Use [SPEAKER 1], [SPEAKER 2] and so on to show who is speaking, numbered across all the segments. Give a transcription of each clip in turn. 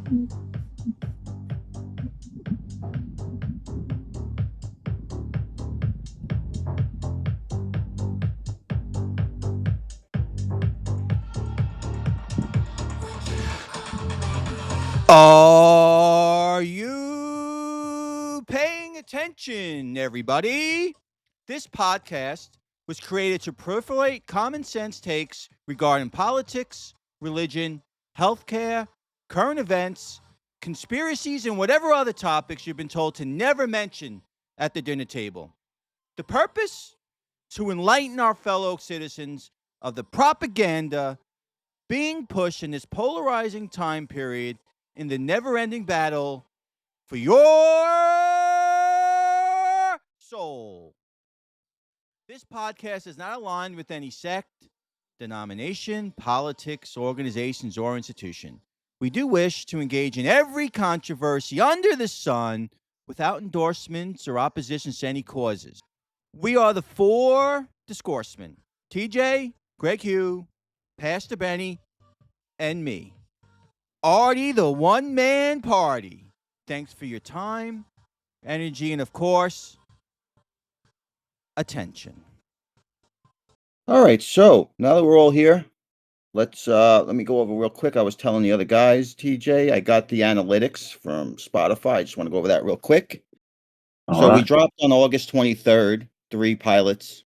[SPEAKER 1] Are you paying attention, everybody? This podcast was created to proliferate common sense takes regarding politics, religion, healthcare, current events, conspiracies, and whatever other topics you've been told to never mention at the dinner table. The purpose? To enlighten our fellow citizens of the propaganda being pushed in this polarizing time period in the never-ending battle for your soul. This podcast is not aligned with any sect, denomination, politics, organizations, or institution. We do wish to engage in every controversy under the sun without endorsements or oppositions to any causes. We are the four discoursemen: TJ, Greg Hugh, Pastor Benny, and me. Artie, the one-man party. Thanks for your time, energy, and of course, attention.
[SPEAKER 2] All right, so now that we're all here, let me go over real quick. I was telling the other guys, TJ, I got the analytics from Spotify. I just want to go over that real quick. So we dropped on August 23rd, 3 pilots.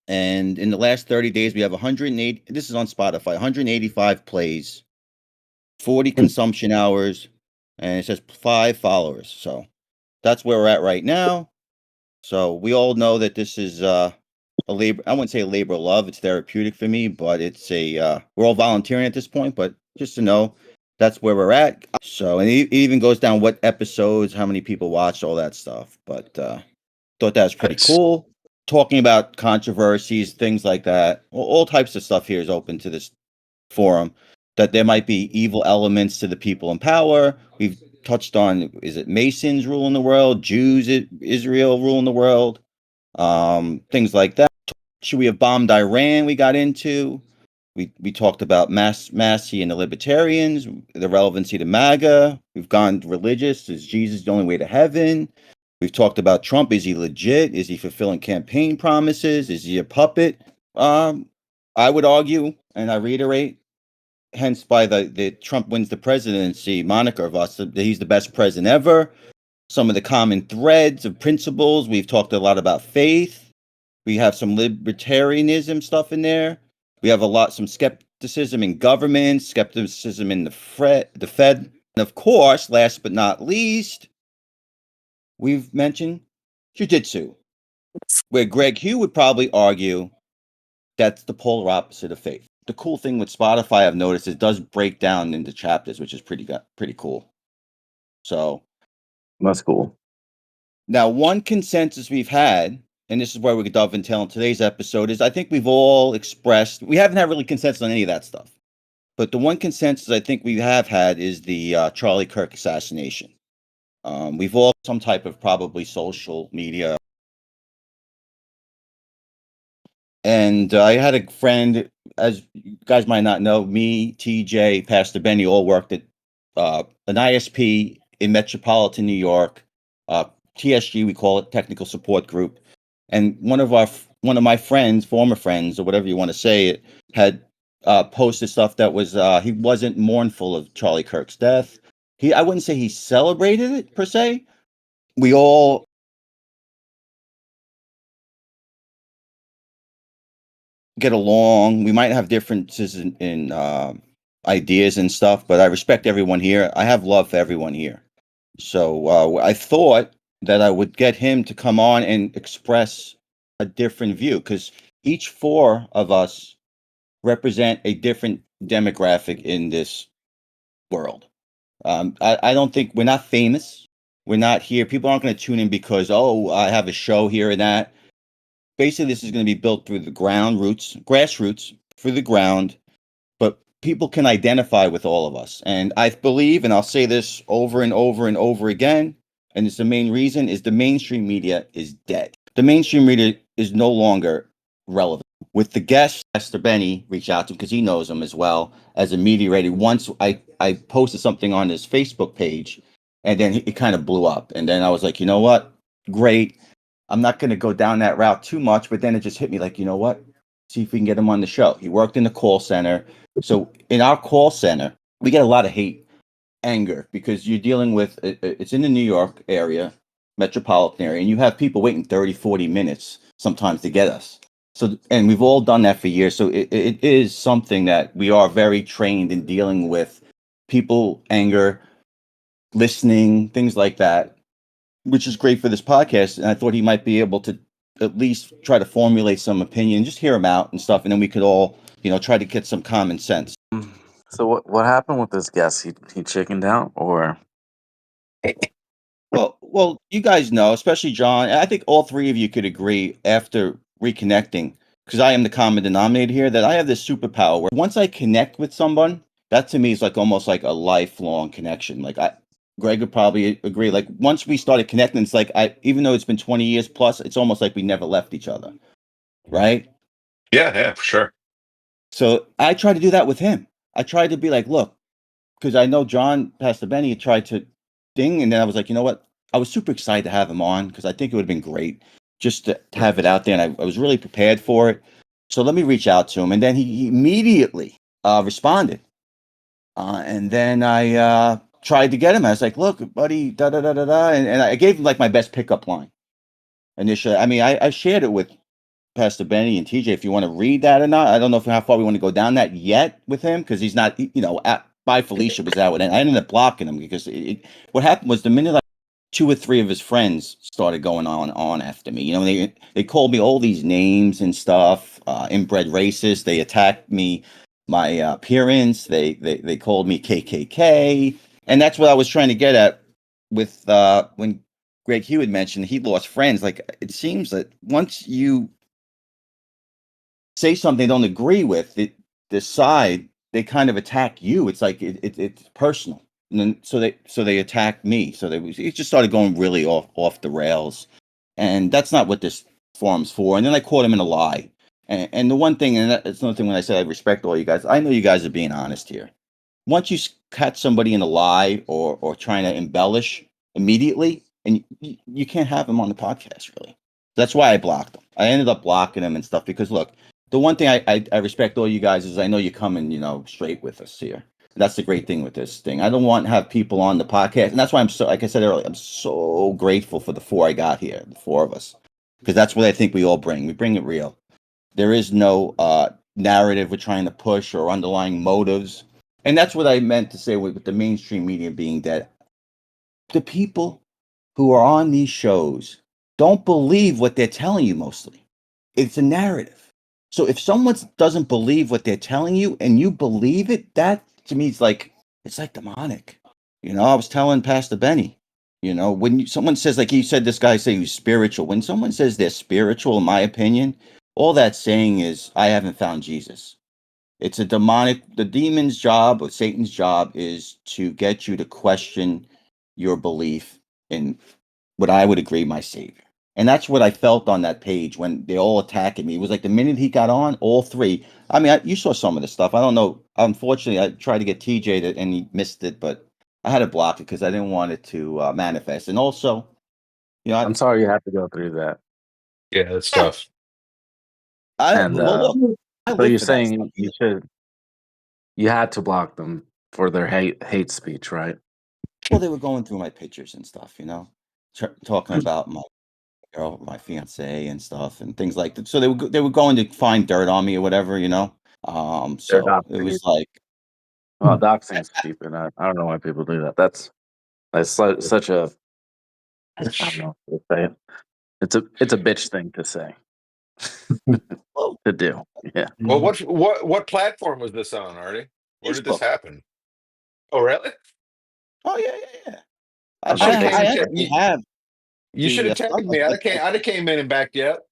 [SPEAKER 2] And in the last 30 days, we have 108. This is on Spotify, 185 plays, 40 consumption hours, and it says 5 followers. So that's where we're at right now. So we all know that this is a labor. I wouldn't say a labor of love. It's therapeutic for me, but it's we're all volunteering at this point. But just to know, that's where we're at. So, and it even goes down what episodes, how many people watched, all that stuff. But thought that was pretty cool. Talking about controversies, things like that. All types of stuff here is open to this forum. That there might be evil elements to the people in power. We've touched on, is it Masons ruling the world? Jews, Israel ruling the world? Things like that. Should we have bombed Iran? We got into. We talked about Massey and the Libertarians, the relevancy to MAGA. We've gone religious. Is Jesus the only way to heaven? We've talked about Trump. Is he legit? Is he fulfilling campaign promises? Is he a puppet? I would argue, and I reiterate, hence by the Trump wins the presidency moniker of us, that he's the best president ever. Some of the common threads of principles. We've talked a lot about faith. We have some libertarianism stuff in there. We have some skepticism in government, skepticism in the Fed. And of course, last but not least, we've mentioned jiu-jitsu, where Greg Hugh would probably argue that's the polar opposite of faith. The cool thing with Spotify, I've noticed, it does break down into chapters, which is pretty cool. So
[SPEAKER 3] that's cool.
[SPEAKER 2] Now, one consensus we've had, and this is where we could dovetail in today's episode, is I think we've all expressed, we haven't had really consensus on any of that stuff. But the one consensus I think we have had is the Charlie Kirk assassination. We've all some type of probably social media. And I had a friend, as you guys might not know, me, TJ, Pastor Benny, all worked at an ISP in metropolitan New York, TSG, we call it, Technical Support Group. And one of my friends, former friends, or whatever you want to say it, had posted stuff that was, he wasn't mournful of Charlie Kirk's death. I wouldn't say he celebrated it, per se. We all get along. We might have differences in ideas and stuff, but I respect everyone here. I have love for everyone here. So I thought that I would get him to come on and express a different view, because each 4 of us represent a different demographic in this world. I don't think we're not famous. We're not here. People aren't going to tune in because, I have a show here and that. Basically, this is going to be built through the grassroots, through the ground, but people can identify with all of us. And I believe, and I'll say this over and over and over again, and it's the main reason, is the mainstream media is dead. The mainstream media is no longer relevant. with the guest, Pastor Benny reached out to him because he knows him as well as a mediator. Once I posted something on his Facebook page, and then it kind of blew up. And then I was like, you know what? Great. I'm not going to go down that route too much. But then it just hit me like, you know what? See if we can get him on the show. He worked in the call center. So in our call center, we get a lot of hate, anger, because you're dealing with it's in the New York area, metropolitan area, and you have people waiting 30, 40 minutes sometimes to get us. So, and we've all done that for years. So it is something that we are very trained in dealing with people, anger, listening, things like that, which is great for this podcast. And I thought he might be able to at least try to formulate some opinion, just hear him out and stuff. And then we could all, try to get some common sense.
[SPEAKER 3] So what happened with this guest? He chickened out, or
[SPEAKER 2] Well, you guys know, especially John, and I think all three of you could agree after reconnecting, because I am the common denominator here, that I have this superpower where once I connect with someone, that to me is like almost like a lifelong connection. Greg would probably agree. Like once we started connecting, it's like even though it's been 20 years plus, it's almost like we never left each other, right?
[SPEAKER 4] Yeah, for sure.
[SPEAKER 2] So I try to do that with him. I tried to be like, look, because I know John, Pastor Benny, tried to ding, and then I was like, you know what? I was super excited to have him on because I think it would have been great just to have it out there, and I was really prepared for it. So let me reach out to him, and then he immediately responded, and then I tried to get him. I was like, look, buddy, da da da da da, and I gave him like my best pickup line initially. I mean, I shared it with Pastor Benny and TJ if you want to read that or not. I don't know how far we want to go down that yet with him because he's not, Bye Felicia was out with it. I ended up blocking him because what happened was the minute two or three of his friends started going on after me. They called me all these names and stuff, inbred racist. They attacked me, my appearance. They called me KKK, and that's what I was trying to get at with when Greg Hewitt mentioned he lost friends. Like it seems that once you say something they don't agree with, the side, they kind of attack you. It's like it's personal. And then so they attacked me. So it just started going really off the rails. And that's not what this forum's for. And then I caught him in a lie. And the one thing, and that's another thing when I said I respect all you guys, I know you guys are being honest here. Once you catch somebody in a lie or trying to embellish immediately, and you can't have them on the podcast, really. That's why I blocked them. I ended up blocking them and stuff because, look, the one thing I respect all you guys is I know you come in, straight with us here. That's the great thing with this thing. I don't want to have people on the podcast. And that's why I'm so, like I said earlier, I'm so grateful for the four I got here, the four of us, because that's what I think we all bring. We bring it real. There is no narrative we're trying to push or underlying motives. And that's what I meant to say with the mainstream media being that the people who are on these shows don't believe what they're telling you mostly. It's a narrative. So if someone doesn't believe what they're telling you and you believe it, that to me it's like demonic. I was telling Pastor Benny, when someone says, like he said, this guy say he's spiritual. When someone says they're spiritual, in my opinion, all that's saying is I haven't found Jesus. It's the demon's job or Satan's job is to get you to question your belief in what I would agree my Savior. And that's what I felt on that page when they all attacking me. It was like the minute he got on, all three. I mean, you saw some of the stuff. I don't know. Unfortunately, I tried to get TJ and he missed it, but I had to block it because I didn't want it to manifest. And also,
[SPEAKER 3] I'm sorry you have to go through that.
[SPEAKER 4] Yeah, that's tough.
[SPEAKER 2] Look,
[SPEAKER 3] so you're saying you had to block them for their hate speech, right?
[SPEAKER 2] Well, they were going through my pictures and stuff, talking about my girl, my fiance and stuff and things like that. So they were going to find dirt on me or whatever, So it was like,
[SPEAKER 3] well, doxing's stupid. I don't know why people do that. That's such a, I don't know what to say it. It's a bitch thing to say. To do. Yeah.
[SPEAKER 4] Well, what platform was this on, Artie? Where did this happen? Oh, really?
[SPEAKER 2] Oh yeah.
[SPEAKER 4] You should have tagged me. I'd have came in and backed you up.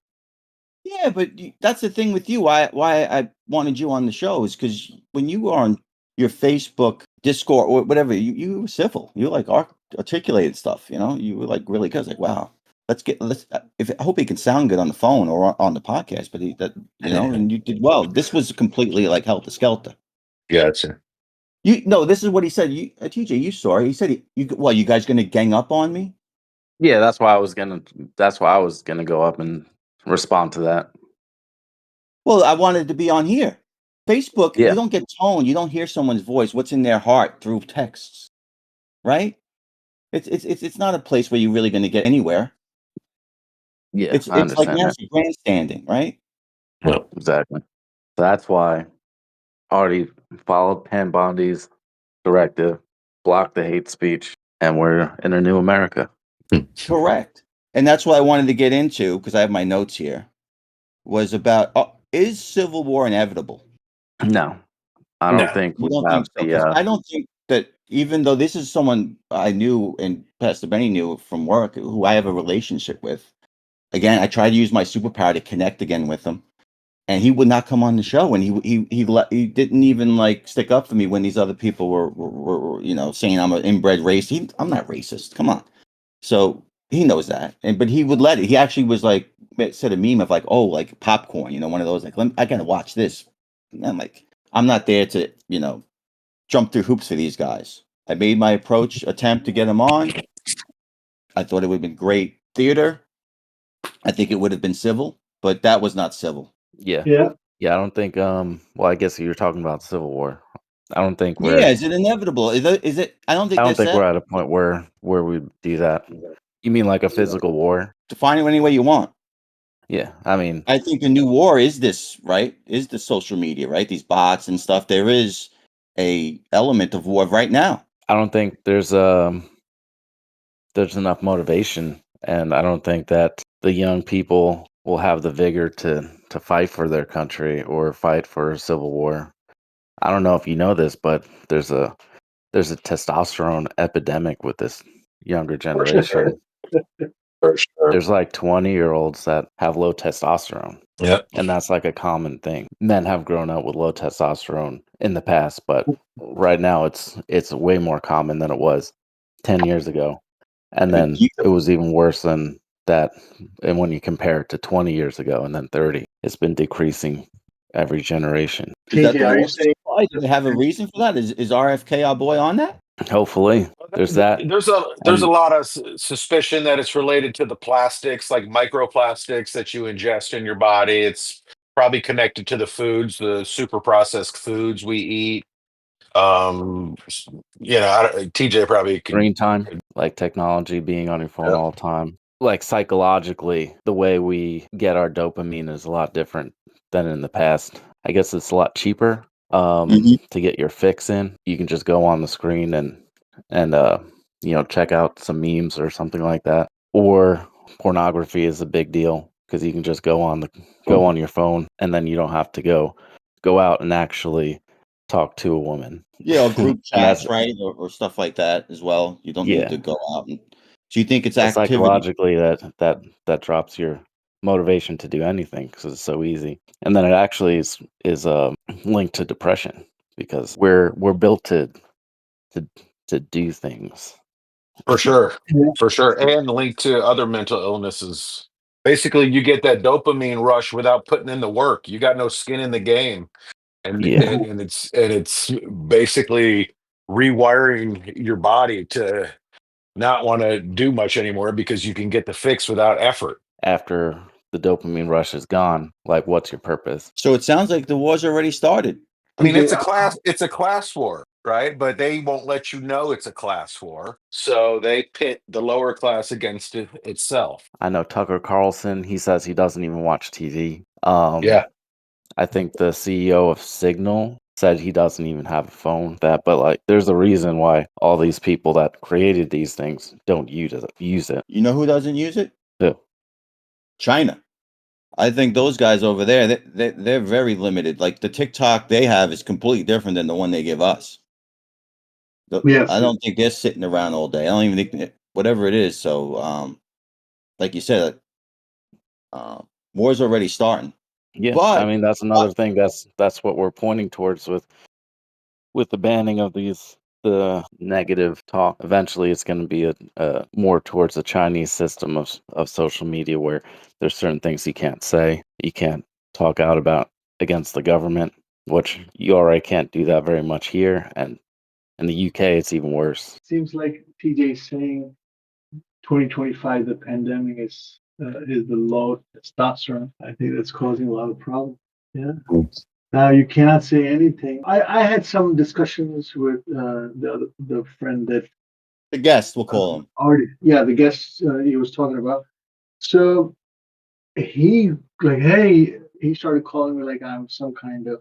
[SPEAKER 2] Yeah, but that's the thing with you. Why I wanted you on the show is because when you were on your Facebook, Discord, or whatever, you were civil. You like articulated stuff. You were like really good. I was like, wow. let's if I hope he can sound good on the phone or on the podcast, but and you did well. This was completely like helter skelter.
[SPEAKER 4] Gotcha.
[SPEAKER 2] This is what he said. TJ, you saw it. He said, you guys going to gang up on me?
[SPEAKER 3] Yeah, that's why I was gonna go up and respond to that.
[SPEAKER 2] Well, I wanted to be on here. Facebook,
[SPEAKER 3] Yeah.
[SPEAKER 2] you don't get tone. You don't hear someone's voice, what's in their heart through texts, right? It's not a place where you're really going to get anywhere.
[SPEAKER 3] Yeah,
[SPEAKER 2] It's
[SPEAKER 3] I
[SPEAKER 2] like
[SPEAKER 3] understand that.
[SPEAKER 2] massive grandstanding, right?
[SPEAKER 4] Well,
[SPEAKER 3] Exactly. That's why I already followed Pam Bondi's directive, blocked the hate speech, and we're in a new America.
[SPEAKER 2] Correct. And that's what I wanted to get into, because I have my notes here, was about, is civil war inevitable?
[SPEAKER 3] No, I don't
[SPEAKER 4] No.
[SPEAKER 3] think
[SPEAKER 2] You
[SPEAKER 3] we
[SPEAKER 2] don't
[SPEAKER 3] have
[SPEAKER 2] think so? 'Cause
[SPEAKER 3] the.
[SPEAKER 2] I don't think that, even though this is someone I knew and Pastor Benny knew from work, who I have a relationship with. Again, I tried to use my superpower to connect again with him, and he would not come on the show. And he didn't even like stick up for me when these other people were saying I'm an inbred racist. I'm not racist. Come on. So he knows that, but he would let it. He actually was like, said a meme of like, oh, like popcorn, one of those like, I gotta watch this. And I'm like, I'm not there to jump through hoops for these guys. I made my attempt to get him on. I thought it would have been great theater. I think it would have been civil, but that was not civil.
[SPEAKER 3] Yeah.
[SPEAKER 5] Yeah.
[SPEAKER 3] Yeah, I don't think. Well, I guess you're talking about Civil War. I don't think we're.
[SPEAKER 2] Yeah, is it inevitable? Is it? I don't think
[SPEAKER 3] I don't
[SPEAKER 2] that's
[SPEAKER 3] think
[SPEAKER 2] it.
[SPEAKER 3] we're at a point where we do that. You mean like a physical war?
[SPEAKER 2] Define it any way you want.
[SPEAKER 3] Yeah, I mean,
[SPEAKER 2] I think the new war is this, right? Is the social media, right? These bots and stuff. There is a element of war right now.
[SPEAKER 3] I don't think there's enough motivation, and I don't think that the young people will have the vigor to fight for their country or fight for a civil war. I don't know if you know this, but there's a testosterone epidemic with this younger generation.
[SPEAKER 4] For sure.
[SPEAKER 3] There's like 20-year-olds that have low testosterone.
[SPEAKER 4] Yep.
[SPEAKER 3] And that's like a common thing. Men have grown up with low testosterone in the past, but right now it's way more common than it was 10 years ago. And then it was even worse than that. And when you compare it to 20 years ago and then 30, it's been decreasing every generation.
[SPEAKER 2] Is that
[SPEAKER 5] TJ, are you saying
[SPEAKER 2] do they have a reason for that? Is RFK our boy on that?
[SPEAKER 3] Hopefully, there's that.
[SPEAKER 4] There's a lot of suspicion that it's related to the plastics, like microplastics that you ingest in your body. It's probably connected to the foods, the super processed foods we eat. TJ probably can.
[SPEAKER 3] Screen time, like technology, being on your phone
[SPEAKER 4] Yep.
[SPEAKER 3] all the time. Like psychologically, the way we get our dopamine is a lot different than in the past. I guess it's a lot cheaper to get your fix in. You can just go on the screen and check out some memes or something like that. Or pornography is a big deal because you can just go on your phone, and then you don't have to go out and actually talk to a woman.
[SPEAKER 2] Yeah, or group
[SPEAKER 3] And that's-
[SPEAKER 2] chats, right, or stuff like that as well. You don't
[SPEAKER 3] Yeah.
[SPEAKER 2] need to go out. So you think it's
[SPEAKER 3] But
[SPEAKER 2] activity?
[SPEAKER 3] psychologically, that drops your motivation to do anything because it's so easy. And then it actually is linked to depression because we're built to do things.
[SPEAKER 4] For sure.
[SPEAKER 5] Yeah.
[SPEAKER 4] For sure. And linked to other mental illnesses. Basically, you get that dopamine rush without putting in the work. You got no skin in the game. And
[SPEAKER 3] Yeah.
[SPEAKER 4] and it's basically rewiring your body to not want to do much anymore because you can get the fix without effort.
[SPEAKER 3] After the dopamine rush is gone, like what's your purpose?
[SPEAKER 2] So it sounds like the war's already started.
[SPEAKER 4] I mean, it's a class war, right? But they won't let you know it's a class war. So they pit the lower class against itself.
[SPEAKER 3] I know Tucker Carlson, he says he doesn't even watch TV.
[SPEAKER 4] Yeah.
[SPEAKER 3] I think the CEO of Signal said he doesn't even have a phone. But like, there's a reason why all these people that created these things don't use it.
[SPEAKER 2] You know who doesn't use it?
[SPEAKER 3] Who?
[SPEAKER 2] China. I think those guys over there, they're very limited. Like the TikTok they have is completely different than the one they give us.
[SPEAKER 5] Yes.
[SPEAKER 2] I don't think they're sitting around all day. I don't even think whatever it is. So, like you said, war's already starting.
[SPEAKER 3] Yeah,
[SPEAKER 2] But-
[SPEAKER 3] I mean that's another thing. That's what we're pointing towards with the banning of these the negative talk, eventually it's going to be a more towards the Chinese system of social media where there's certain things you can't say, you can't talk out about against the government, which you already can't do that very much here, and in the UK it's even worse.
[SPEAKER 5] Seems like TJ saying 2025, the pandemic is the low testosterone. I think that's causing a lot of problems. Yeah. Now you cannot say anything. I had some discussions with the friend that
[SPEAKER 2] The guest, we'll call him.
[SPEAKER 5] already, yeah, the guest he was talking about. So he like, hey, he started calling me like I'm some kind of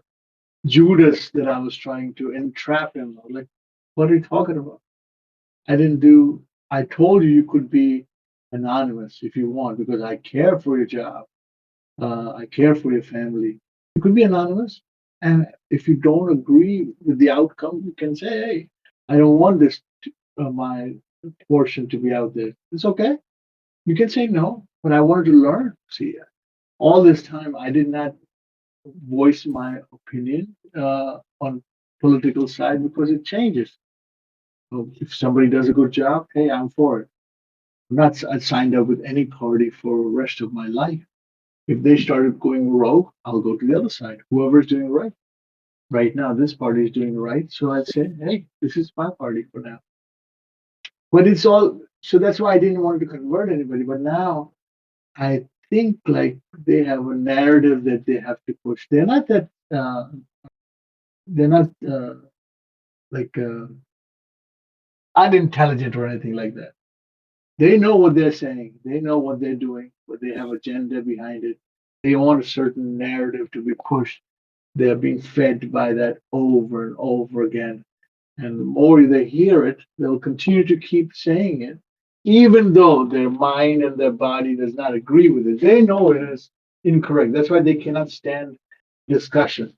[SPEAKER 5] Judas that I was trying to entrap him. I was like, what are you talking about? I didn't do. I told you could be anonymous if you want because I care for your job. I care for your family. You could be anonymous, and if you don't agree with the outcome, you can say, "Hey, I don't want this my portion to be out there." It's okay. You can say no, but I wanted to learn. See, all this time I did not voice my opinion on political side because it changes. So if somebody does a good job, hey, I'm for it. I'm not signed up with any party for the rest of my life. If they started going rogue, I'll go to the other side. Whoever's doing right. Right now, this party is doing right. So I'd say, hey, this is my party for now. But it's all, so that's why I didn't want to convert anybody. But now I think like they have a narrative that they have to push. They're not like unintelligent or anything like that. They know what they're saying. They know what they're doing, but they have agenda behind it. They want a certain narrative to be pushed. They're being fed by that over and over again. And the more they hear it, they'll continue to keep saying it, even though their mind and their body does not agree with it. They know it is incorrect. That's why they cannot stand discussion.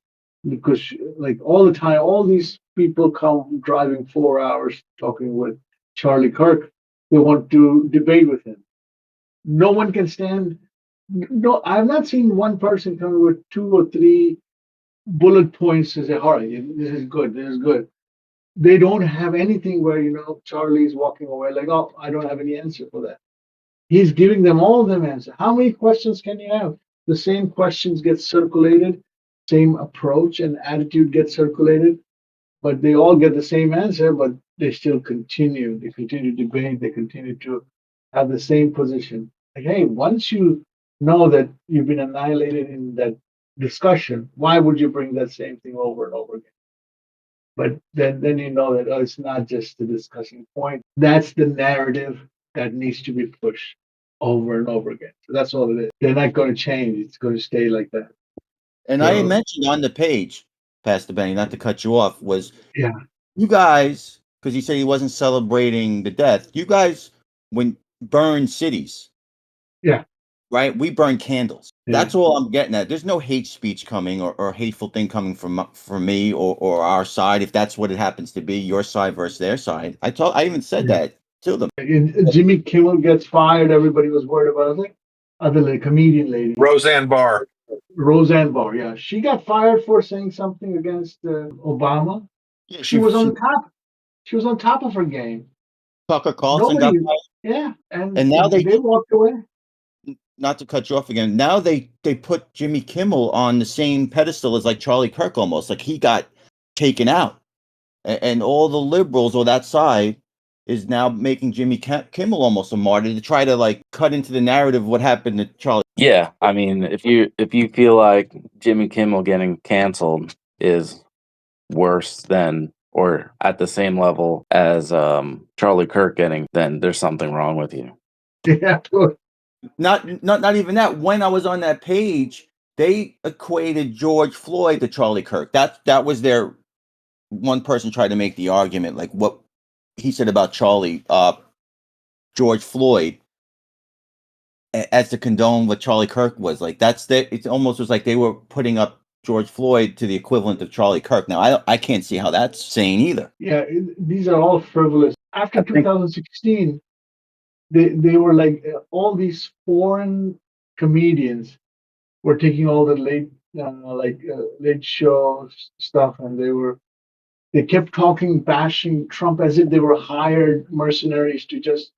[SPEAKER 5] Because like all the time, all these people come driving 4 hours talking with Charlie Kirk. They want to debate with him. No one can stand. No, I've not seen one person come with 2 or 3 bullet points to say, all right, this is good, this is good. They don't have anything where, Charlie's walking away like, oh, I don't have any answer for that. He's giving them all of them answer. How many questions can you have? The same questions get circulated, same approach and attitude gets circulated, but they all get the same answer, but they still continue. They continue to debate. They continue to have the same position. Like, hey, once you know that you've been annihilated in that discussion, why would you bring that same thing over and over again? But then you know that it's not just the discussion point. That's the narrative that needs to be pushed over and over again. So that's all it is. They're not going to change. It's going to stay like that.
[SPEAKER 2] And I mentioned on the page, Pastor Benny, not to cut you off, was
[SPEAKER 5] Yeah.
[SPEAKER 2] you guys, because he said he wasn't celebrating the death. You guys, when burn cities,
[SPEAKER 5] Yeah.
[SPEAKER 2] right? We burn candles.
[SPEAKER 5] Yeah.
[SPEAKER 2] That's all I'm getting at. There's no hate speech coming or hateful thing coming from me or our side, if that's what it happens to be, your side versus their side. I even said that to them.
[SPEAKER 5] Jimmy Kimmel gets fired. Everybody was worried about it. I was like, other comedian lady,
[SPEAKER 4] Roseanne Barr.
[SPEAKER 5] Roseanne Barr. Yeah, she got fired for saying something against Obama.
[SPEAKER 2] Yeah,
[SPEAKER 5] She was on the top. She was on top of her game.
[SPEAKER 2] Tucker Carlson got fired.
[SPEAKER 5] Yeah, and
[SPEAKER 2] now
[SPEAKER 5] they walked away.
[SPEAKER 2] Not to cut you off again. Now they put Jimmy Kimmel on the same pedestal as like Charlie Kirk, almost like he got taken out, and all the liberals or that side is now making Jimmy Kimmel almost a martyr to try to like cut into the narrative of what happened to Charlie.
[SPEAKER 3] Yeah, I mean, if you feel like Jimmy Kimmel getting canceled is worse than or at the same level as Charlie Kirk getting, then there's something wrong with you.
[SPEAKER 5] Yeah.
[SPEAKER 2] Not even that. When I was on that page, they equated George Floyd to Charlie Kirk. That was their one person tried to make the argument, like what he said about George Floyd, as to condone what Charlie Kirk was like. It almost was like they were putting up George Floyd to the equivalent of Charlie Kirk. Now I can't see how that's sane either.
[SPEAKER 5] Yeah, these are all frivolous. After 2016. They were like all these foreign comedians were taking all the late show stuff, and they were They kept talking, bashing Trump as if they were hired mercenaries to just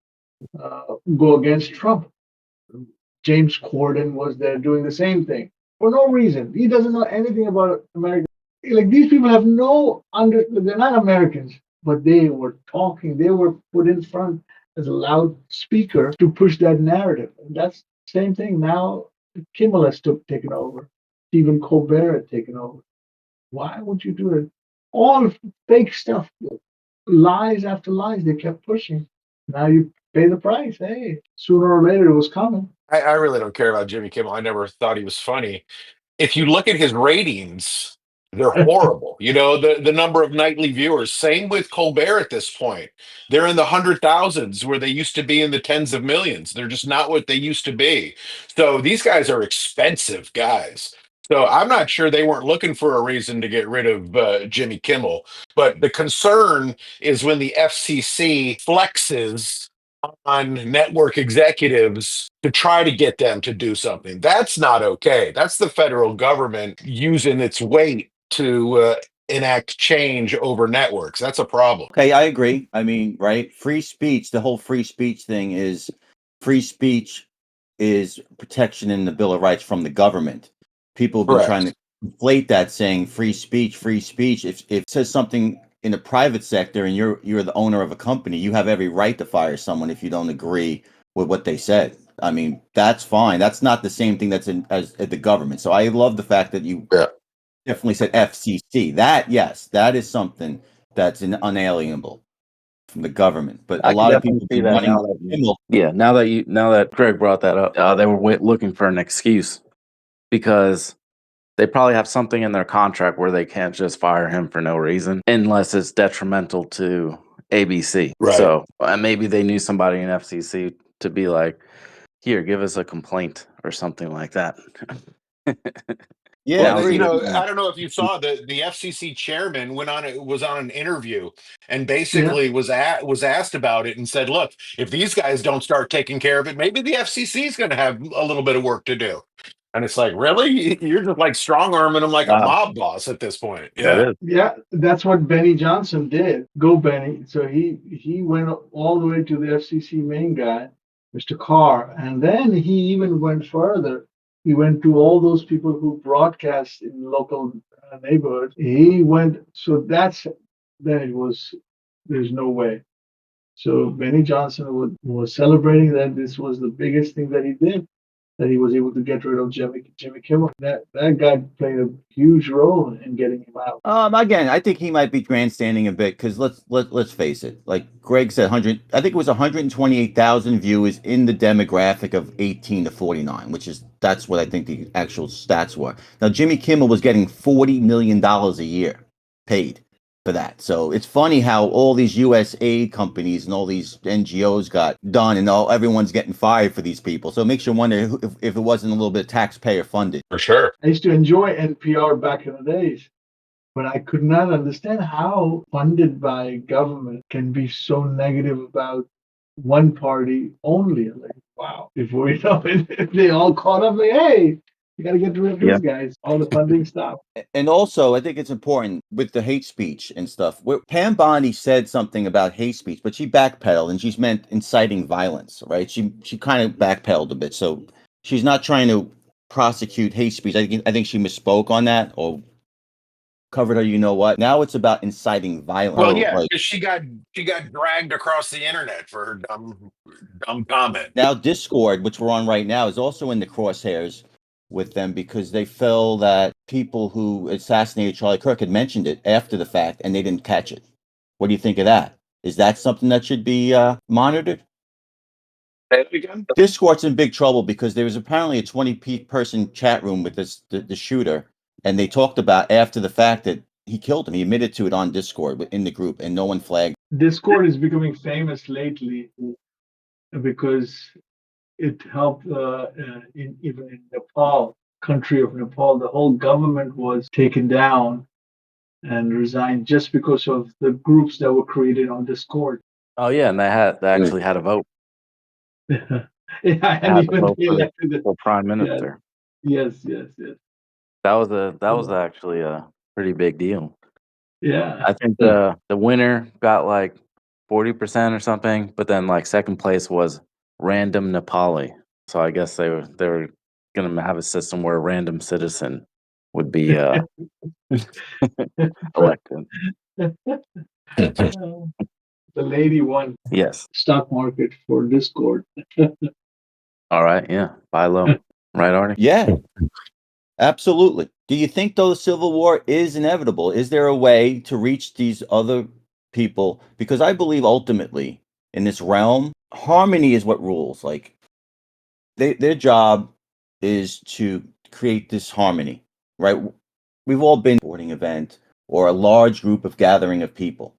[SPEAKER 5] go against Trump. James Corden was there doing the same thing for no reason. He doesn't know anything about America. Like these people have they're not Americans, but they were talking, they were put in front as a loudspeaker to push that narrative. And that's the same thing now. Kimmel has taken over. Stephen Colbert had taken over. Why would you do it? All fake stuff, lies after lies. They kept pushing. Now you pay the price. Hey, sooner or later it was coming.
[SPEAKER 4] I really don't care about Jimmy Kimmel. I never thought he was funny. If you look at his ratings, they're horrible. You know, the number of nightly viewers. Same with Colbert at this point. They're in the 100,000s where they used to be in the tens of millions. They're just not what they used to be. So these guys are expensive guys. So I'm not sure they weren't looking for a reason to get rid of Jimmy Kimmel. But the concern is when the FCC flexes on network executives to try to get them to do something. That's not okay. That's the federal government using its weight to enact change over networks. That's a problem.
[SPEAKER 1] Okay, I agree. I mean, right? Free speech, the whole free speech thing is free speech is protection in the Bill of Rights from the government. People have been trying
[SPEAKER 4] Correct.
[SPEAKER 1] to inflate that saying free speech, free speech. If it says something in the private sector and you're the owner of a company, you have every right to fire someone if you don't agree with what they said. I mean, that's fine. That's not the same thing that's as the government. So I love the fact that you
[SPEAKER 4] Yeah.
[SPEAKER 1] definitely said FCC. That, yes, that is something that's unalienable from the government. But a
[SPEAKER 3] I can
[SPEAKER 1] lot of
[SPEAKER 3] definitely
[SPEAKER 1] people
[SPEAKER 3] see
[SPEAKER 1] be
[SPEAKER 3] that
[SPEAKER 1] wanting
[SPEAKER 3] now that
[SPEAKER 1] Kimmel.
[SPEAKER 3] now that Greg brought that up, they were looking for an excuse because they probably have something in their contract where they can't just fire him for no reason unless it's detrimental to ABC.
[SPEAKER 4] Right.
[SPEAKER 3] So maybe they knew somebody in FCC to be like, here, give us a complaint or something like that.
[SPEAKER 1] Yeah,
[SPEAKER 3] Now
[SPEAKER 4] Well,
[SPEAKER 3] it's
[SPEAKER 4] you
[SPEAKER 1] they,
[SPEAKER 4] know,
[SPEAKER 3] getting
[SPEAKER 4] I don't know if you saw the FCC chairman was on an interview and
[SPEAKER 5] Yeah.
[SPEAKER 4] basically was asked about it and said, "Look, if these guys don't start taking care of it, maybe the FCC is going to have a little bit of work to do." And it's like, really, you're just like strong arming them like a
[SPEAKER 3] wow,
[SPEAKER 4] mob boss at this point.
[SPEAKER 3] that
[SPEAKER 4] Yeah.
[SPEAKER 3] is.
[SPEAKER 5] Yeah, that's what Benny Johnson did. Go Benny. So he went all the way to the FCC main guy, Mr. Carr, and then he even went further. He went to all those people who broadcast in local neighborhoods. He went. So then it was. There's no way. So Benny Johnson was celebrating that this was the biggest thing that he did, that he was able to get rid of Jimmy Kimmel. That guy played a huge role in getting him out.
[SPEAKER 1] again, I think he might be grandstanding a bit because let's face it. Like Greg said, 100. I think it was 128,000 viewers in the demographic of 18 to 49, that's what I think the actual stats were. Now Jimmy Kimmel was getting $40 million a year paid for that. So it's funny how all these U.S. aid companies and all these NGOs got done, and everyone's getting fired for these people. So it makes you wonder if it wasn't a little bit taxpayer funded.
[SPEAKER 4] For sure.
[SPEAKER 5] I used to enjoy NPR back in the days, but I could not understand how funded by government can be so negative about one party only. Like, wow, before you know it, if they all caught up, like, hey, you got to get rid of
[SPEAKER 3] Yeah.
[SPEAKER 5] these guys. All the funding stopped.
[SPEAKER 1] And also, I think it's important with the hate speech and stuff. Pam Bondi said something about hate speech, but she backpedaled and she's meant inciting violence, right? She kind of backpedaled a bit, so she's not trying to prosecute hate speech. I think she misspoke on that or covered her. You know what? Now it's about inciting violence.
[SPEAKER 4] Well,
[SPEAKER 1] So,
[SPEAKER 4] yeah,
[SPEAKER 1] like,
[SPEAKER 4] because she got dragged across the internet for her dumb comment.
[SPEAKER 1] now Discord, which we're on right now, is also in the crosshairs with them because they feel that people who assassinated Charlie Kirk had mentioned it after the fact and they didn't catch it. What do you think of that? Is that something that should be monitored?
[SPEAKER 4] Say it again?
[SPEAKER 1] Discord's in big trouble because there was apparently a 20-person chat room with the shooter, and they talked about after the fact that he killed him. He admitted to it on Discord in the group, and no one flagged.
[SPEAKER 5] Discord is becoming famous lately because it helped even in Nepal, country of Nepal, the whole government was taken down and resigned just because of the groups that were created on Discord.
[SPEAKER 3] Oh yeah, and they actually had a vote.
[SPEAKER 5] Yeah,
[SPEAKER 3] They
[SPEAKER 5] and
[SPEAKER 3] had to
[SPEAKER 5] even
[SPEAKER 3] vote
[SPEAKER 5] they elected it.
[SPEAKER 3] for prime
[SPEAKER 5] Yeah,
[SPEAKER 3] minister.
[SPEAKER 5] yes.
[SPEAKER 3] That was actually a pretty big deal.
[SPEAKER 5] Yeah.
[SPEAKER 3] I think the winner got like 40% or something, but then like second place was random Nepali. So I guess they were gonna have a system where a random citizen would be elected.
[SPEAKER 5] The lady won
[SPEAKER 3] Yes.
[SPEAKER 5] stock market for Discord.
[SPEAKER 3] All right. Yeah. Buy low. Right, Arnie?
[SPEAKER 2] Yeah, absolutely. Do you think though the Civil War is inevitable? Is there a way to reach these other people? Because I believe ultimately in this realm, harmony is what rules. Like their job is to create this harmony, right? We've all been to a sporting event or a large group of gathering of people.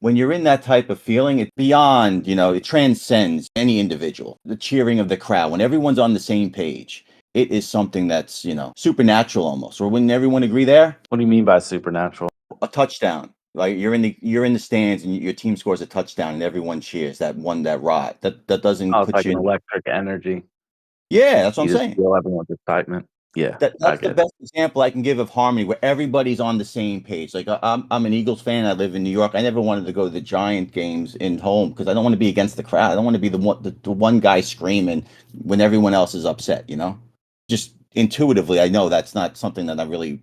[SPEAKER 2] When you're in that type of feeling, it's beyond, it transcends any individual. The cheering of the crowd, when everyone's on the same page, it is something that's, supernatural almost. Or wouldn't everyone agree there?
[SPEAKER 3] What do you mean by supernatural?
[SPEAKER 2] A touchdown. Like you're in the stands and your team scores a touchdown and everyone cheers that won that ride. That doesn't
[SPEAKER 3] Oh, it's
[SPEAKER 2] put
[SPEAKER 3] like
[SPEAKER 2] you
[SPEAKER 3] an
[SPEAKER 2] in.
[SPEAKER 3] electric energy.
[SPEAKER 2] Yeah, that's what
[SPEAKER 3] You
[SPEAKER 2] I'm
[SPEAKER 3] just
[SPEAKER 2] saying.
[SPEAKER 3] feel everyone's excitement. Yeah, I
[SPEAKER 2] That's the
[SPEAKER 3] get it.
[SPEAKER 2] best example I can give of harmony where everybody's on the same page. Like I'm an Eagles fan. I live in New York. I never wanted to go to the Giant games in home because I don't want to be against the crowd. I don't want to be the one guy screaming when everyone else is upset, Just intuitively, I know that's not something that I really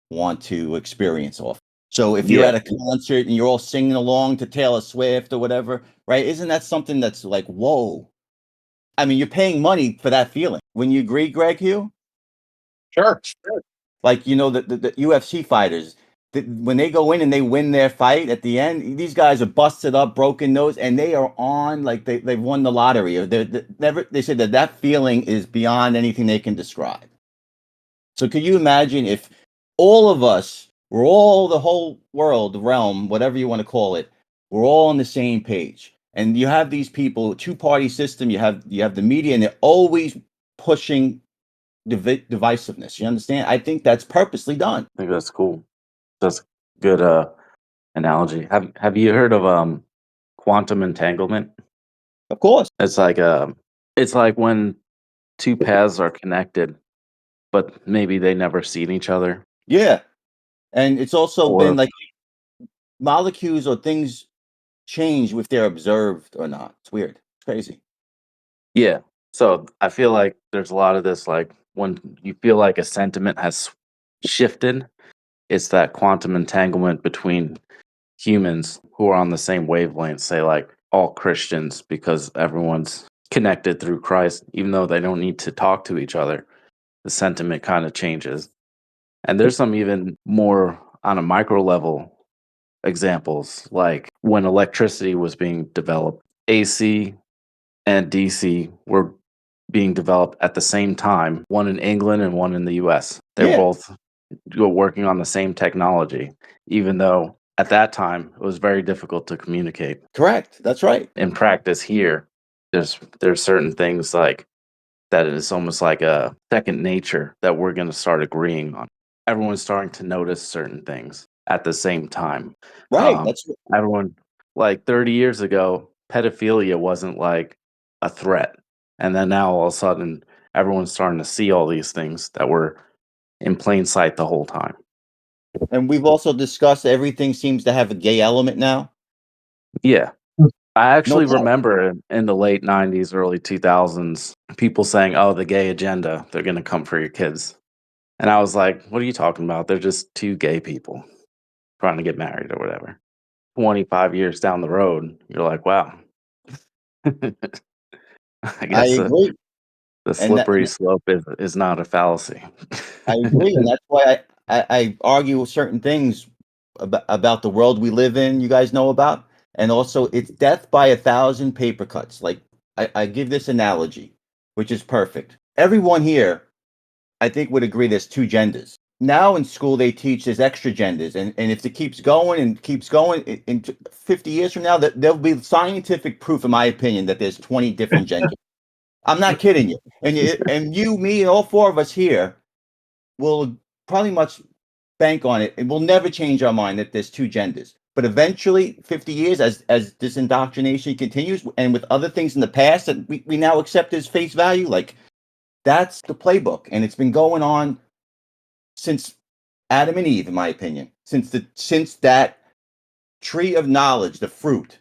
[SPEAKER 2] want to experience off. So if you're
[SPEAKER 3] Yeah.
[SPEAKER 2] at a concert and you're all singing along to Taylor Swift or whatever, right? Isn't that something that's like, whoa? I mean, you're paying money for that feeling. When you agree, Greg Hugh?
[SPEAKER 4] Sure.
[SPEAKER 2] Like the UFC fighters, when they go in and they win their fight at the end, these guys are busted up, broken nose, and they are on like they've won the lottery. Or they said that feeling is beyond anything they can describe. So could you imagine if all of us, the whole world, the realm, whatever you want to call it, we're all on the same page, and you have these people, two-party system. You have the media, and they're always pushing divisiveness. You understand? I think that's purposely done.
[SPEAKER 3] I think that's cool. That's a good analogy. Have you heard of quantum entanglement?
[SPEAKER 2] Of course.
[SPEAKER 3] It's like when two paths are connected, but maybe they never seen each other.
[SPEAKER 2] Yeah. And it's also been
[SPEAKER 3] Or
[SPEAKER 2] like molecules or things change if they're observed or not. It's weird. It's crazy.
[SPEAKER 3] yeah. So I feel like there's a lot of this like when you feel like a sentiment has shifted, it's that quantum entanglement between humans who are on the same wavelength, say like all Christians, because everyone's connected through Christ, even though they don't need to talk to each other, the sentiment kind of changes. And there's some even more on a micro level examples, like when electricity was being developed, AC and DC were being developed at the same time, one in England and one in the US. They're
[SPEAKER 2] Yeah.
[SPEAKER 3] both working on the same technology, even though at that time it was very difficult to communicate.
[SPEAKER 2] Correct. That's right.
[SPEAKER 3] In practice here, there's certain things like that is almost like a second nature that we're going to start agreeing on. Everyone's starting to notice certain things at the same time.
[SPEAKER 2] Right.
[SPEAKER 3] Um, everyone, like 30 years ago, pedophilia wasn't like a threat. And then now all of a sudden, everyone's starting to see all these things that were in plain sight the whole time.
[SPEAKER 2] And we've also discussed everything seems to have a gay element now.
[SPEAKER 3] Yeah. I actually
[SPEAKER 2] doubt.
[SPEAKER 3] remember in the late 90s, early 2000s, people saying, oh, the gay agenda, they're going to come for your kids. And I was like, what are you talking about? They're just two gay people trying to get married or whatever. 25 years down the road, you're like, wow. I
[SPEAKER 2] I
[SPEAKER 3] guess
[SPEAKER 2] agree.
[SPEAKER 3] the
[SPEAKER 2] And
[SPEAKER 3] slippery slope is not a fallacy.
[SPEAKER 2] I agree. And that's why I argue certain things about the world we live in, you guys know about. And also, it's death by 1,000 paper cuts. Like, I give this analogy, which is perfect. Everyone here, I think, would agree there's two genders. Now in school, they teach there's extra genders. And if it keeps going and keeps going, in 50 years from now, there'll be scientific proof, in my opinion, that there's 20 different genders. I'm not kidding you. And you, me, and all four of us here will probably much bank on it. It will never change our mind that there's two genders. But eventually, 50 years, as this indoctrination continues, and with other things in the past that we now accept as face value, like that's the playbook. And it's been going on since Adam and Eve, in my opinion, since that tree of knowledge, the fruit,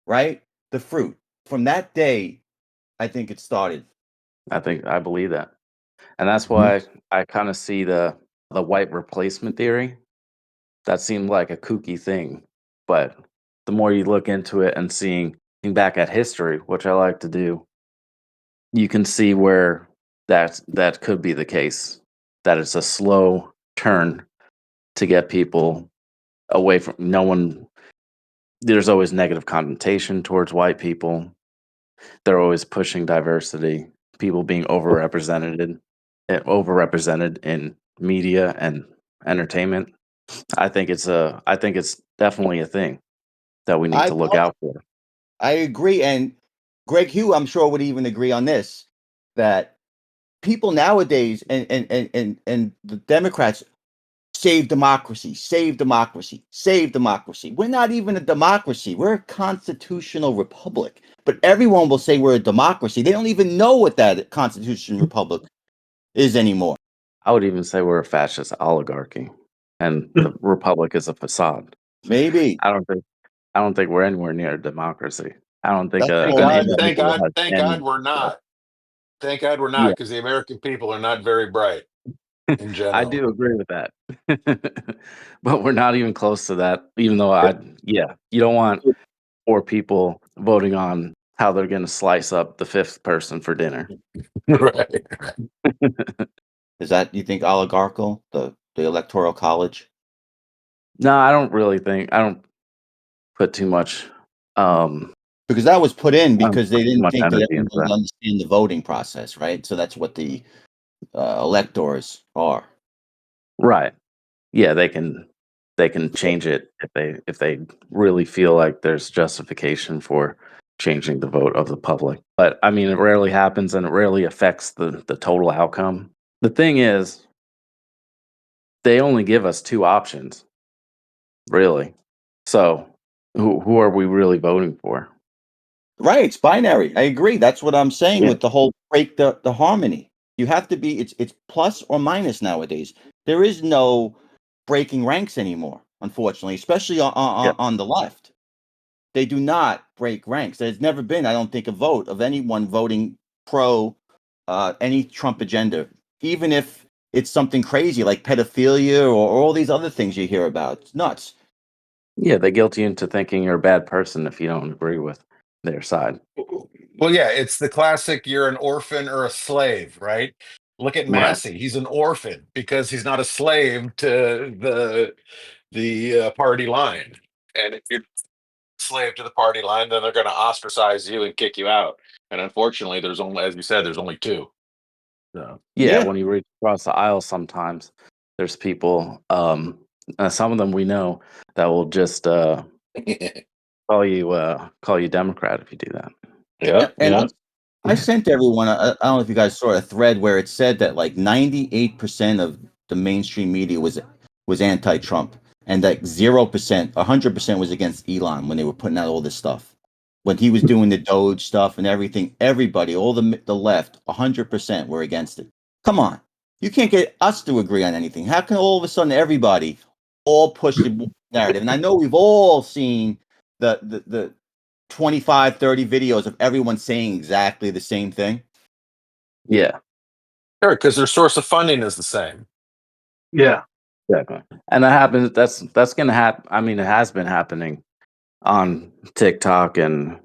[SPEAKER 2] right? The fruit. From that day, I think it started.
[SPEAKER 3] I believe that. And that's
[SPEAKER 2] Mhm.
[SPEAKER 3] why I kind of see the white replacement theory. That seemed like a kooky thing, but the more you look into it and seeing back at history, which I like to do, you can see where that could be the case. That it's a slow turn to get people away from no one. There's always negative connotation towards white people. They're always pushing diversity, people being overrepresented in media and entertainment. I think it's definitely a thing that we need
[SPEAKER 2] I
[SPEAKER 3] to look out for.
[SPEAKER 2] I agree, and Greg Hugh, I'm sure, would even agree on this, that people nowadays and the Democrats save democracy, save democracy, save democracy. We're not even a democracy. We're a constitutional republic. But everyone will say we're a democracy. They don't even know what that constitutional republic is anymore.
[SPEAKER 3] I would even say we're a fascist oligarchy, and the republic is a facade.
[SPEAKER 2] Maybe.
[SPEAKER 3] I don't think we're anywhere near a democracy. I don't think
[SPEAKER 2] That's
[SPEAKER 4] Thank
[SPEAKER 2] what
[SPEAKER 3] an
[SPEAKER 2] I'm
[SPEAKER 4] God,
[SPEAKER 2] saying.
[SPEAKER 4] thank
[SPEAKER 3] individual
[SPEAKER 4] God,
[SPEAKER 3] has
[SPEAKER 4] thank God
[SPEAKER 3] any.
[SPEAKER 4] we're not. Thank God we're not,
[SPEAKER 3] Yeah,
[SPEAKER 4] because the American people are not very bright in
[SPEAKER 3] I
[SPEAKER 4] general.
[SPEAKER 3] do agree with that. But we're not even close to that. Even though you don't want poor people voting on how they're going to slice up the fifth person for dinner.
[SPEAKER 4] Right.
[SPEAKER 2] Is that, you think, oligarchical, the electoral college?
[SPEAKER 3] No, I don't put too much.
[SPEAKER 2] Because that was put in
[SPEAKER 3] I don't
[SPEAKER 2] because they
[SPEAKER 3] put too
[SPEAKER 2] didn't
[SPEAKER 3] much
[SPEAKER 2] think that
[SPEAKER 3] energy
[SPEAKER 2] everyone
[SPEAKER 3] into
[SPEAKER 2] would
[SPEAKER 3] that.
[SPEAKER 2] understand the voting process, right? So that's what the electors are.
[SPEAKER 3] Right. Yeah, they can change it if they really feel like there's justification for changing the vote of the public. But I mean, it rarely happens and it rarely affects the total outcome. The thing is, they only give us two options, really. So who are we really voting for?
[SPEAKER 2] Right, it's binary. I agree. That's what I'm saying
[SPEAKER 3] Yeah.
[SPEAKER 2] with the whole break the harmony. You have to be, it's plus or minus nowadays. There is no breaking ranks anymore, unfortunately, especially
[SPEAKER 3] Yeah.
[SPEAKER 2] on the left. They do not break ranks. There's never been, I don't think, a vote of anyone voting pro any Trump agenda, even if it's something crazy like pedophilia or all these other things you hear about. It's nuts.
[SPEAKER 3] Yeah, they guilt you into thinking you're a bad person if you don't agree with their side.
[SPEAKER 4] Well, yeah, it's the classic you're an orphan or a slave, right? Look at
[SPEAKER 3] Right.
[SPEAKER 4] Massey. He's an orphan because he's not a slave to the party line. And if you're a slave to the party line, then they're going to ostracize you and kick you out. And unfortunately, there's only, as you said, there's only two. So.
[SPEAKER 3] Yeah,
[SPEAKER 2] Yeah.
[SPEAKER 3] when you reach across the aisle, sometimes there's people, some of them we know that will just call you Democrat if you do that.
[SPEAKER 4] Yeah,
[SPEAKER 2] And
[SPEAKER 4] yeah.
[SPEAKER 2] I sent everyone, I don't know if you guys saw a thread where it said that like 98% of the mainstream media was anti-Trump, and like 0%, 100% was against Elon when they were putting out all this stuff. When he was doing the Doge stuff and everything, everybody, all the left, 100% were against it. Come on, you can't get us to agree on anything. How can all of a sudden everybody all push the narrative? And I know we've all seen the 25, 30 videos of everyone saying exactly the same thing.
[SPEAKER 3] Yeah,
[SPEAKER 4] Sure, because their source of funding is the same.
[SPEAKER 5] Yeah.
[SPEAKER 3] exactly. And that happens. That's gonna happen. I mean, it has been happening on TikTok and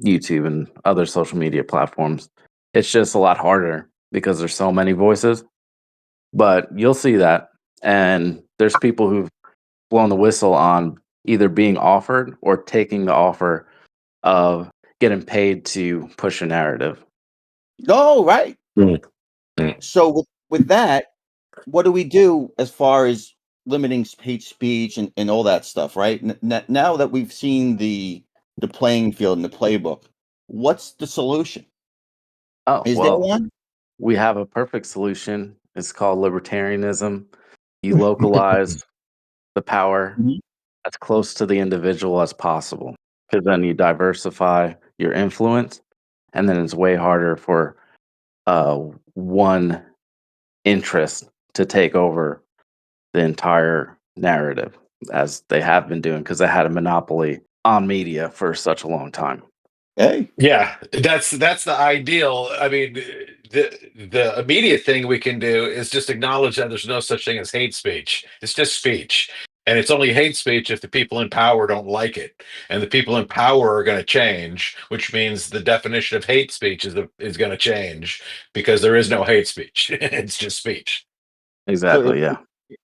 [SPEAKER 3] YouTube and other social media platforms. It's just a lot harder because there's so many voices. But you'll see that, and there's people who've blown the whistle on either being offered or taking the offer of getting paid to push a narrative.
[SPEAKER 2] Oh, right.
[SPEAKER 4] Mm, mm.
[SPEAKER 2] So with that, what do we do as far as limiting hate speech and all that stuff, right? Now that we've seen the playing field and the playbook, what's the solution?
[SPEAKER 3] Oh,
[SPEAKER 2] Is there
[SPEAKER 3] well,
[SPEAKER 2] one?
[SPEAKER 3] we have a perfect solution. It's called libertarianism. You localize the power
[SPEAKER 2] Mhm.
[SPEAKER 3] as close to the individual as possible because then you diversify your influence, and then it's way harder for uh, one interest to take over the entire narrative, as they have been doing, because they had a monopoly on media for such a long time.
[SPEAKER 2] Hey,
[SPEAKER 4] Yeah, that's the ideal. I mean, the immediate thing we can do is just acknowledge that there's no such thing as hate speech. It's just speech. And it's only hate speech if the people in power don't like it. And the people in power are going to change, which means the definition of hate speech is going to change because there is no hate speech. It's just speech.
[SPEAKER 2] so
[SPEAKER 3] Exactly. Yeah.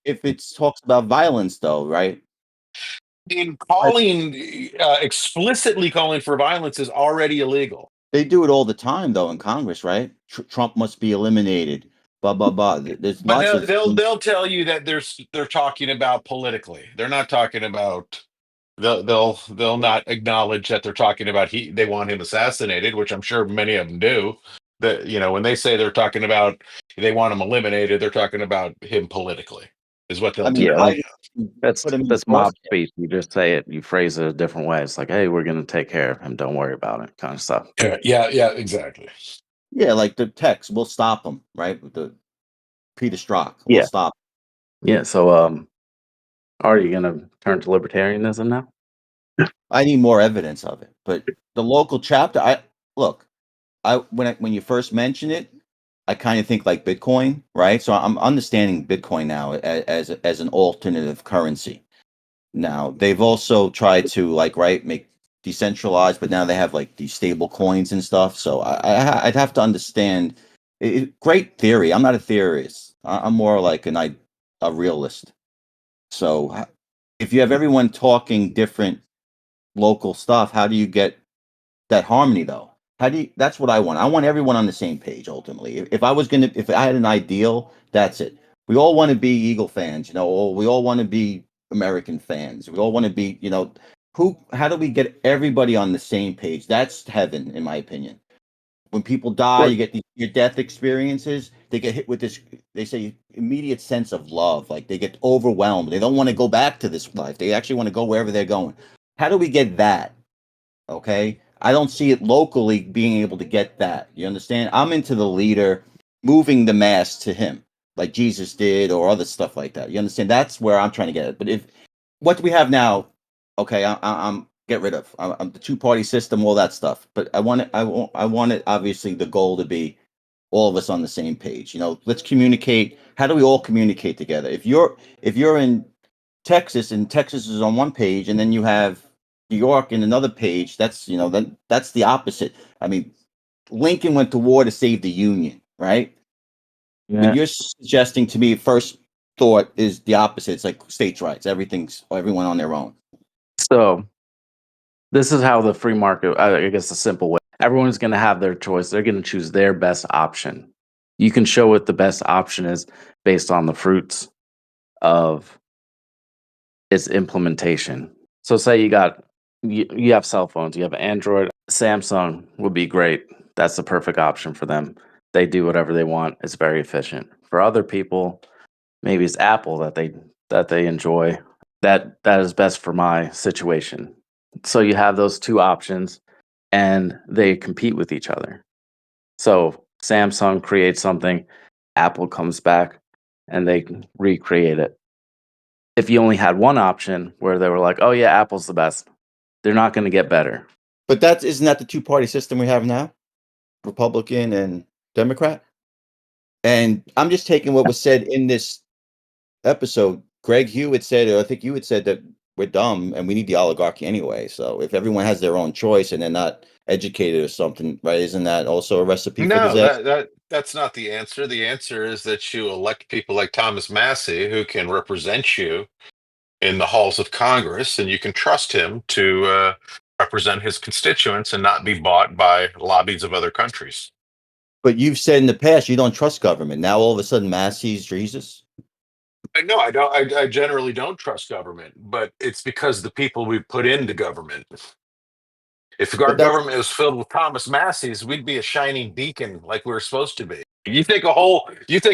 [SPEAKER 2] if it talks about violence, though, right?
[SPEAKER 4] In explicitly calling for violence is already illegal.
[SPEAKER 2] They do it all the time, though, in Congress, right? Trump must be eliminated. Blah blah blah. There's
[SPEAKER 4] But
[SPEAKER 2] lots of
[SPEAKER 4] they'll tell you that they're talking about politically. They're not talking about they'll not acknowledge that they're talking about they want him assassinated, which I'm sure many of them do. That when they say they're talking about they want him eliminated, they're talking about him politically, is what they'll
[SPEAKER 2] I mean,
[SPEAKER 4] tell
[SPEAKER 3] Yeah.
[SPEAKER 4] you.
[SPEAKER 3] Like that's
[SPEAKER 2] put him in
[SPEAKER 3] that's
[SPEAKER 2] the
[SPEAKER 3] mob
[SPEAKER 2] crosshair.
[SPEAKER 3] speech. You just say it, you phrase it a different way. It's like, hey, we're gonna take care of him. Don't worry about it, kind of stuff.
[SPEAKER 4] Yeah, exactly.
[SPEAKER 2] Yeah, like the text, we'll stop him, right? With the Peter Strzok, we'll
[SPEAKER 3] Yeah.
[SPEAKER 2] stop.
[SPEAKER 3] Yeah. So, are you gonna turn to libertarianism now?
[SPEAKER 2] I need more evidence of it. But the local chapter, when you first mention it, I kind of think like Bitcoin, right? So I'm understanding Bitcoin now as an alternative currency. Now they've also tried to make decentralized, but now they have like these stable coins and stuff. So I'd have to understand. Great theory. I'm not a theorist. I'm more like a realist. So if you have everyone talking different local stuff, how do you get that harmony though? That's what I want. I want everyone on the same page ultimately. If I had an ideal, that's it. We all want to be Eagle fans, or we all want to be American fans. We all want to be, how do we get everybody on the same page? That's heaven, in my opinion. When people die,
[SPEAKER 3] Right.
[SPEAKER 2] you get your death experiences. They get hit with this, they say, immediate sense of love. Like they get overwhelmed. They don't want to go back to this life. They actually want to go wherever they're going. How do we get that? Okay. I don't see it locally being able to get that. You understand? I'm into the leader moving the mass to him, like Jesus did, or other stuff like that. You understand? That's where I'm trying to get it. But what do we have now? Okay, I'm get rid of I'm the two-party system, all that stuff. But I want it. I want it. Obviously, the goal to be all of us on the same page. Let's communicate. How do we all communicate together? If you're in Texas and Texas is on one page, and then you have New York in another page, that's the opposite. I mean, Lincoln went to war to save the Union, right? But
[SPEAKER 3] Yeah.
[SPEAKER 2] you're suggesting to me, first thought is the opposite. It's like states' rights. Everyone on their own.
[SPEAKER 3] So this is how the free market, I guess, a simple way. Everyone's going to have their choice. They're going to choose their best option. You can show what the best option is based on the fruits of its implementation. So, say you have cell phones, you have Android, Samsung would be great. That's the perfect option for them. They do whatever they want. It's very efficient. For other people, maybe it's Apple that they enjoy. That is best for my situation. So you have those two options and they compete with each other. So Samsung creates something, Apple comes back and they recreate it. If you only had one option where they were like, "Oh yeah, Apple's the best," they're not going to get better.
[SPEAKER 2] But isn't that the two-party system we have now? Republican and Democrat? And I'm just taking what was said in this episode. Greg Hewitt said, or I think you had said that we're dumb and we need the oligarchy anyway. So if everyone has their own choice and they're not educated or something, right? Isn't that also a recipe for
[SPEAKER 4] No,
[SPEAKER 2] disaster?
[SPEAKER 4] that's not the answer. The answer is that you elect people like Thomas Massey who can represent you in the halls of Congress, and you can trust him to represent his constituents and not be bought by lobbies of other countries.
[SPEAKER 2] But you've said in the past you don't trust government. Now all of a sudden Massey's Jesus.
[SPEAKER 4] No, I don't. I generally don't trust government, but it's because the people we put into government. If our
[SPEAKER 2] But that's
[SPEAKER 4] government was filled with Thomas Masseys, we'd be a shining beacon like we were supposed to be. You think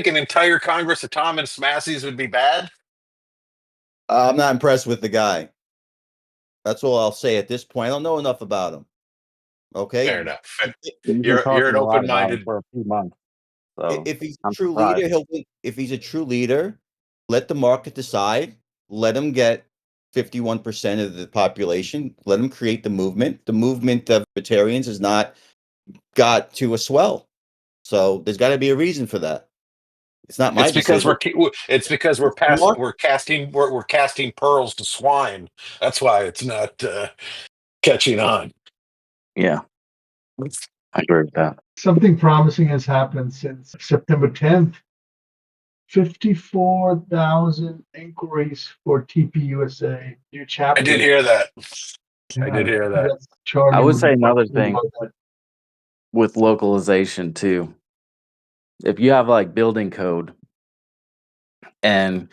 [SPEAKER 4] an entire Congress of Thomas Masseys would be bad?
[SPEAKER 2] I'm not impressed with the guy. That's all I'll say at this point. I don't know enough about him.
[SPEAKER 4] Fair
[SPEAKER 2] Okay.
[SPEAKER 4] enough.
[SPEAKER 3] You've been
[SPEAKER 4] You're an
[SPEAKER 3] talking a lot about him
[SPEAKER 4] open-minded.
[SPEAKER 3] for a few months, so
[SPEAKER 2] If he's a
[SPEAKER 3] I'm
[SPEAKER 2] true leader,
[SPEAKER 3] surprised.
[SPEAKER 2] he'll win. If he's a true leader, Let the market decide. Let them get 51% of the population. Let them create the movement. The movement of libertarians has not got to a swell. So there's got to be a reason for that. It's not my
[SPEAKER 4] It's because
[SPEAKER 2] decision.
[SPEAKER 4] we're casting pearls to swine. That's why it's not catching on.
[SPEAKER 3] Yeah, I agree with that.
[SPEAKER 5] Something promising has happened since September 10th. 54,000 inquiries for TPUSA new chapter.
[SPEAKER 4] I did hear that. I
[SPEAKER 5] Yeah,
[SPEAKER 4] did hear that.
[SPEAKER 5] that's Charlie
[SPEAKER 3] I would
[SPEAKER 5] would
[SPEAKER 3] say
[SPEAKER 5] be
[SPEAKER 3] another
[SPEAKER 5] talking
[SPEAKER 3] thing
[SPEAKER 5] about that.
[SPEAKER 3] with localization too. If you have like building code and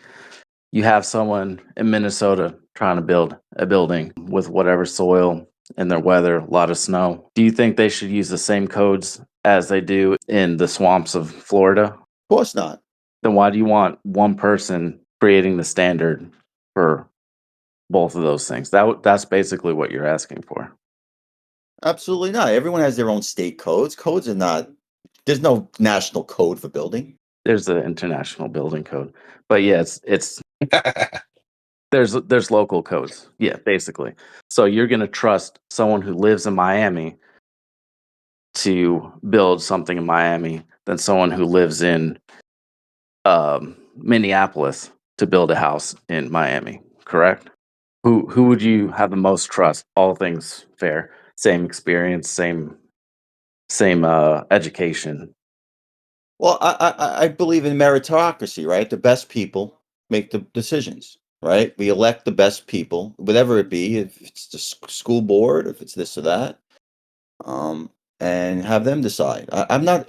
[SPEAKER 3] you have someone in Minnesota trying to build a building with whatever soil and their weather, a lot of snow, do you think they should use the same codes as they do in the swamps of Florida?
[SPEAKER 2] Of course not.
[SPEAKER 3] Then why do you want one person creating the standard for both of those things? That's basically what you're asking for.
[SPEAKER 2] Absolutely not. Everyone has their own state codes. Codes are not, there's no national code for building.
[SPEAKER 3] There's the international building code, but yeah, it's there's local codes. Yeah, basically. So you're gonna trust someone who lives in Miami to build something in Miami than someone who lives in Minneapolis to build a house in Miami, correct? Who would you have the most trust? All things fair, same experience, same education.
[SPEAKER 2] Well, I believe in meritocracy, right? The best people make the decisions, right? We elect the best people, whatever it be, if it's the school board, if it's this or that, and have them decide. I'm not,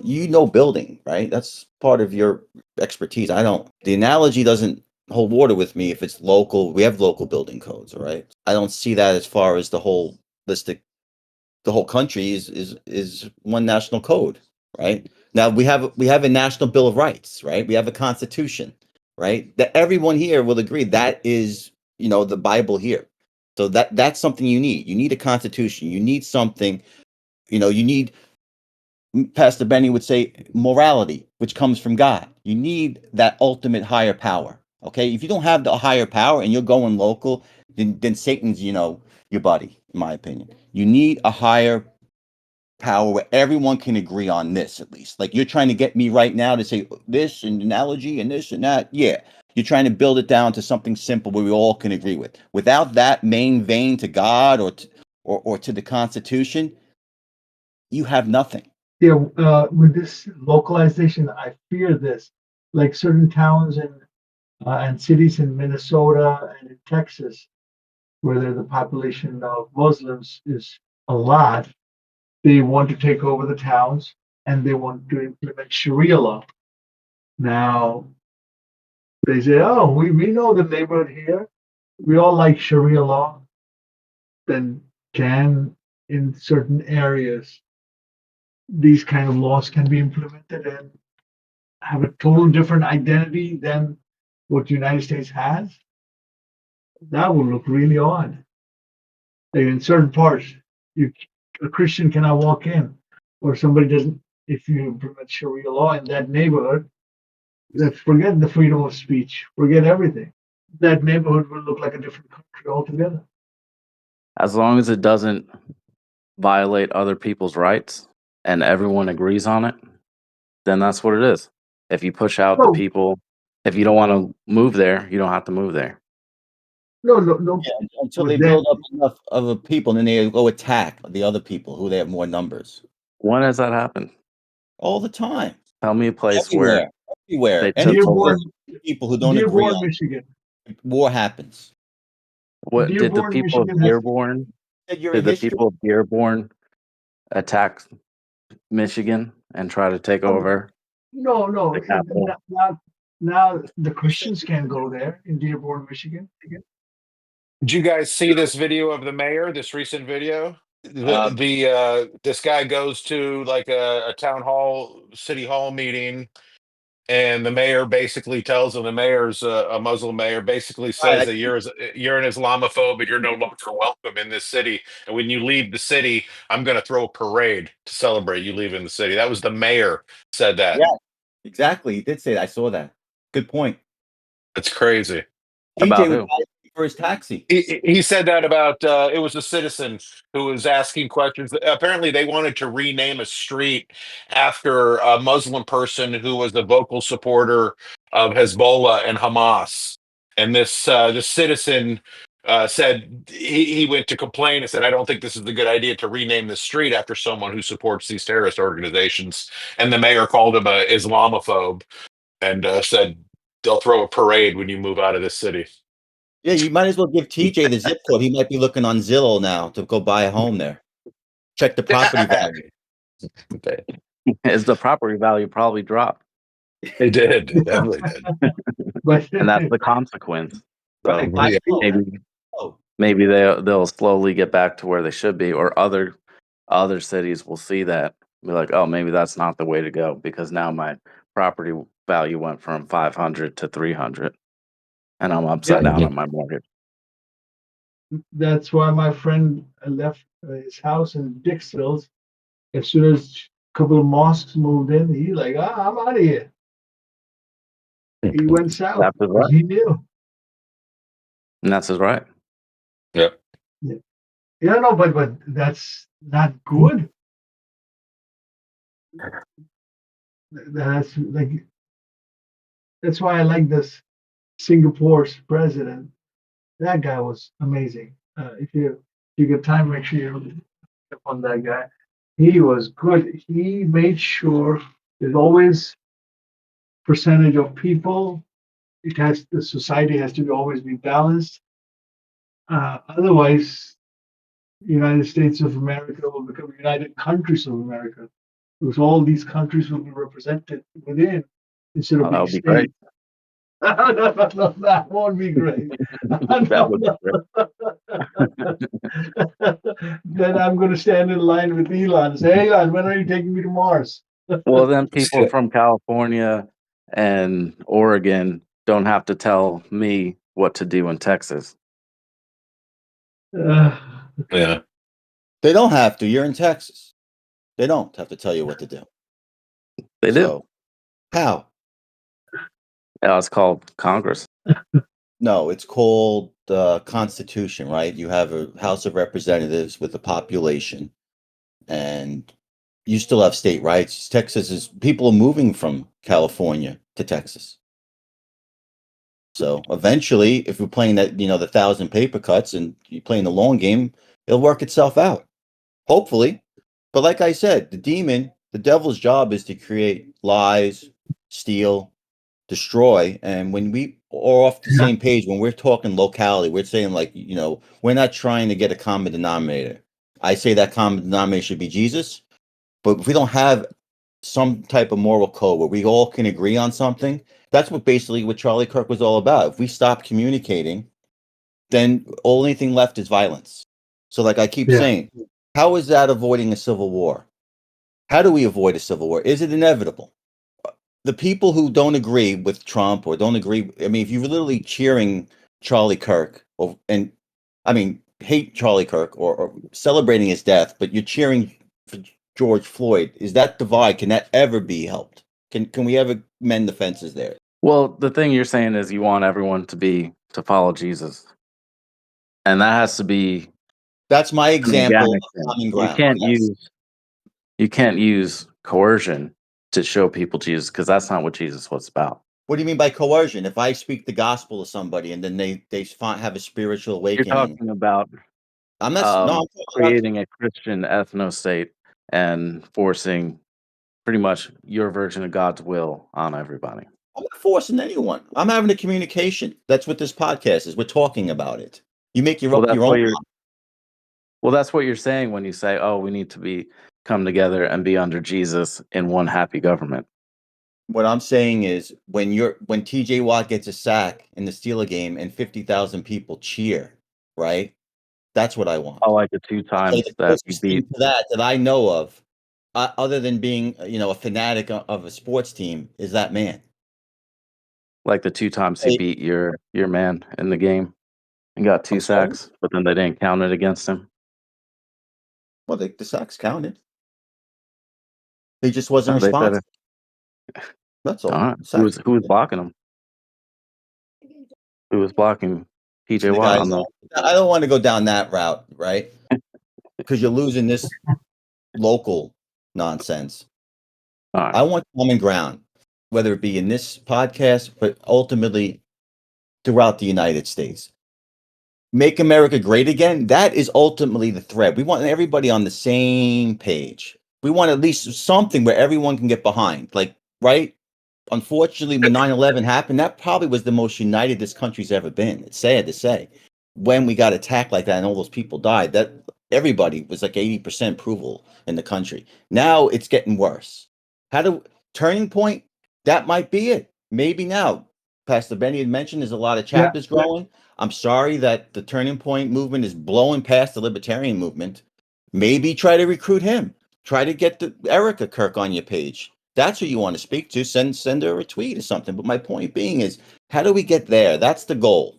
[SPEAKER 2] building, right? That's part of your expertise. I don't, the analogy doesn't hold water with me if it's local. We have local building codes, all right? I don't see that as far as the whole the whole country is one national code, right? Now we have a national bill of rights, right? We have a constitution, right? That everyone here will agree that is, the Bible here. So that's something you need. You need a constitution. You need something, you need, Pastor Benny would say, morality, which comes from God. You need that ultimate higher power. Okay. If you don't have the higher power and you're going local, then Satan's, your buddy, in my opinion. You need a higher power where everyone can agree on this, at least. Like you're trying to get me right now to say this and analogy and this and that. Yeah. You're trying to build it down to something simple where we all can agree with. Without that main vein to God or to the Constitution, you have nothing.
[SPEAKER 5] Yeah, with this localization, I fear this. Like certain towns and cities in Minnesota and in Texas, where the population of Muslims is a lot, they want to take over the towns and they want to implement Sharia law. Now, they say, oh, we know the neighborhood here. We all like Sharia law. Then can, in certain areas, these kind of laws can be implemented and have a total different identity than what the United States has? That would look really odd. Like in certain parts, a Christian cannot walk in, or somebody doesn't. If you implement Sharia law in that neighborhood, forget the freedom of speech, forget everything. That neighborhood will look like a different country altogether.
[SPEAKER 3] As long as it doesn't violate other people's rights and everyone agrees on it, then that's what it is. If you push out the
[SPEAKER 5] No,
[SPEAKER 3] people, if you don't want to move there, you don't have to move there.
[SPEAKER 5] no.
[SPEAKER 2] Yeah, until
[SPEAKER 5] But
[SPEAKER 2] they
[SPEAKER 5] then,
[SPEAKER 2] build up enough of a people, and then they go attack the other people who they have more numbers.
[SPEAKER 3] When has that happened?
[SPEAKER 2] All the time.
[SPEAKER 3] Tell me a place
[SPEAKER 2] Everywhere.
[SPEAKER 3] where
[SPEAKER 2] Everywhere.
[SPEAKER 3] they took over.
[SPEAKER 2] People who don't agree
[SPEAKER 5] Dearborn,
[SPEAKER 2] on
[SPEAKER 5] Michigan.
[SPEAKER 2] war happens.
[SPEAKER 3] What did the
[SPEAKER 5] Dearborn,
[SPEAKER 3] people of
[SPEAKER 5] Michigan has
[SPEAKER 3] Dearborn?
[SPEAKER 2] Said you're
[SPEAKER 3] Did
[SPEAKER 2] in
[SPEAKER 3] the
[SPEAKER 2] history.
[SPEAKER 3] people of Dearborn attack Michigan and try to take
[SPEAKER 5] Oh,
[SPEAKER 3] over
[SPEAKER 5] no.
[SPEAKER 3] the capital?
[SPEAKER 5] Now the Christians can go there in Dearborn, Michigan.
[SPEAKER 4] Did you guys see this video of the mayor? This recent video?
[SPEAKER 2] Um,
[SPEAKER 4] This guy goes to like a town hall, city hall meeting, and the mayor basically tells him, the mayor's a Muslim mayor, basically says
[SPEAKER 2] right.
[SPEAKER 4] that you're an Islamophobe and you're no longer welcome in this city. And when you leave the city, I'm going to throw a parade to celebrate you leaving the city. That was the mayor said that.
[SPEAKER 2] Yeah, exactly. He did say that. I saw that. Good point.
[SPEAKER 4] It's crazy.
[SPEAKER 3] About
[SPEAKER 2] TJ was
[SPEAKER 3] who?
[SPEAKER 2] asking for his taxi.
[SPEAKER 4] He said that about it was a citizen who was asking questions. Apparently, they wanted to rename a street after a Muslim person who was a vocal supporter of Hezbollah and Hamas. And this citizen said he went to complain and said, "I don't think this is a good idea to rename the street after someone who supports these terrorist organizations." And the mayor called him a Islamophobe and said, "They'll throw a parade when you move out of this city."
[SPEAKER 2] Yeah, you might as well give TJ the zip code. He might be looking on Zillow now to go buy a home there. Check the property value.
[SPEAKER 3] Is the property value probably dropped?
[SPEAKER 4] It did. It definitely did.
[SPEAKER 5] But
[SPEAKER 3] And that's the consequence. So
[SPEAKER 2] Right.
[SPEAKER 4] Yeah.
[SPEAKER 3] maybe they'll slowly get back to where they should be, or other cities will see that, be like, oh, maybe that's not the way to go, because now my property value went from 500 to 300, and I'm upside
[SPEAKER 5] Yeah.
[SPEAKER 3] down on my mortgage.
[SPEAKER 5] that's why my friend left his house in Dixville. As soon as a couple of mosques moved in, he like, I'm out of here. He went south
[SPEAKER 3] That's his
[SPEAKER 5] because
[SPEAKER 3] right.
[SPEAKER 5] he knew.
[SPEAKER 3] And that's his right.
[SPEAKER 4] Yep.
[SPEAKER 5] Yeah, no, but that's not good. That's like that's why I like this Singapore's president. That guy was amazing. If you get time, make sure you look up on that guy. He was good. He made sure there's always percentage of people. The society has to always be balanced. Otherwise, United States of America will become United Countries of America, because all these countries will be represented within instead of
[SPEAKER 3] Oh, that
[SPEAKER 5] being
[SPEAKER 3] would be great.
[SPEAKER 5] states. No, that won't be great.
[SPEAKER 3] That would be great.
[SPEAKER 5] Then I'm going to stand in line with Elon and say, "Hey, Elon, when are you taking me to Mars?"
[SPEAKER 3] Well, then people from California and Oregon don't have to tell me what to do in Texas.
[SPEAKER 5] Uh,
[SPEAKER 4] Yeah.
[SPEAKER 2] They don't have to. You're in Texas. They don't have to tell you what to do.
[SPEAKER 3] They do.
[SPEAKER 2] So, how?
[SPEAKER 3] Yeah, it's called Congress.
[SPEAKER 2] No, it's called the Constitution, right? You have a House of Representatives with a population, and you still have state rights. Texas is people are moving from California to Texas. So eventually, if we're playing that, the 1,000 paper cuts and you're playing the long game, it'll work itself out. Hopefully. But like I said, the devil's job is to create lies, steal, destroy. And when we are off the same page, when we're talking locality, we're saying like, we're not trying to get a common denominator. I say that common denominator should be Jesus. But if we don't have some type of moral code where we all can agree on something, that's what Charlie Kirk was all about. If we stop communicating, then only thing left is violence. So like I keep saying, how is that avoiding a civil war? How do we avoid a civil war? Is it inevitable? The people who don't agree with Trump or don't agree, I mean, if you're literally cheering Charlie Kirk hate Charlie Kirk or celebrating his death, but you're cheering for George Floyd, is that divide? Can that ever be helped? Can we ever mend the fences there?
[SPEAKER 3] Well, the thing you're saying is you want everyone to follow Jesus, and that has to be
[SPEAKER 2] That's my
[SPEAKER 3] an
[SPEAKER 2] example
[SPEAKER 3] organic
[SPEAKER 2] of
[SPEAKER 3] thing.
[SPEAKER 2] common
[SPEAKER 3] You
[SPEAKER 2] ground.
[SPEAKER 3] can't
[SPEAKER 2] Yes.
[SPEAKER 3] you can't use coercion to show people Jesus, because that's not what Jesus was about.
[SPEAKER 2] What do you mean by coercion? If I speak the gospel to somebody and then they have a spiritual
[SPEAKER 3] You're
[SPEAKER 2] awakening,
[SPEAKER 3] talking about
[SPEAKER 2] I'm not. No, I'm talking about
[SPEAKER 3] creating a Christian ethno state and forcing pretty much your version of God's will on everybody.
[SPEAKER 2] I'm not forcing anyone. I'm having a communication. That's what this podcast is. We're talking about it. You make your
[SPEAKER 3] Well,
[SPEAKER 2] own.
[SPEAKER 3] that's what you're saying when you say, "Oh, we need to come together and be under Jesus in one happy government."
[SPEAKER 2] What I'm saying is when TJ Watt gets a sack in the Steeler game and 50,000 people cheer, right? That's what I want.
[SPEAKER 3] I like the two
[SPEAKER 2] Okay,
[SPEAKER 3] times
[SPEAKER 2] the
[SPEAKER 3] that he
[SPEAKER 2] closest thing
[SPEAKER 3] beat,
[SPEAKER 2] to that I know of, other than being a fanatic of a sports team, is that man.
[SPEAKER 3] like the two times he beat your man in the game and got 2 sacks, but then they didn't count it against him.
[SPEAKER 2] Well, the sacks counted. He just wasn't
[SPEAKER 3] They said
[SPEAKER 2] responsive. That's all.
[SPEAKER 3] all right. Who was blocking him? Who was blocking
[SPEAKER 2] The
[SPEAKER 3] PJ Watt
[SPEAKER 2] guys,
[SPEAKER 3] on the?
[SPEAKER 2] I don't want to go down that route, right? Because you're losing this local nonsense.
[SPEAKER 3] All right.
[SPEAKER 2] I want common ground, whether it be in this podcast, but ultimately throughout the United States. Make America great again. That is ultimately the thread. We want everybody on the same page. We want at least something where everyone can get behind. Like, right? Unfortunately, when 9/11 happened, that probably was the most united this country's ever been. It's sad to say. When we got attacked like that and all those people died, that everybody was like 80% approval in the country. Now it's getting worse. Turning point? That might be it. Maybe now. Pastor Benny had mentioned there's a lot of
[SPEAKER 5] Yeah.
[SPEAKER 2] chapters growing. I'm sorry that the Turning Point movement is blowing past the Libertarian movement. Maybe try to recruit him. Try to get the Erica Kirk on your page. That's who you want to speak to. Send her a tweet or something. But my point being is, how do we get there? That's the goal.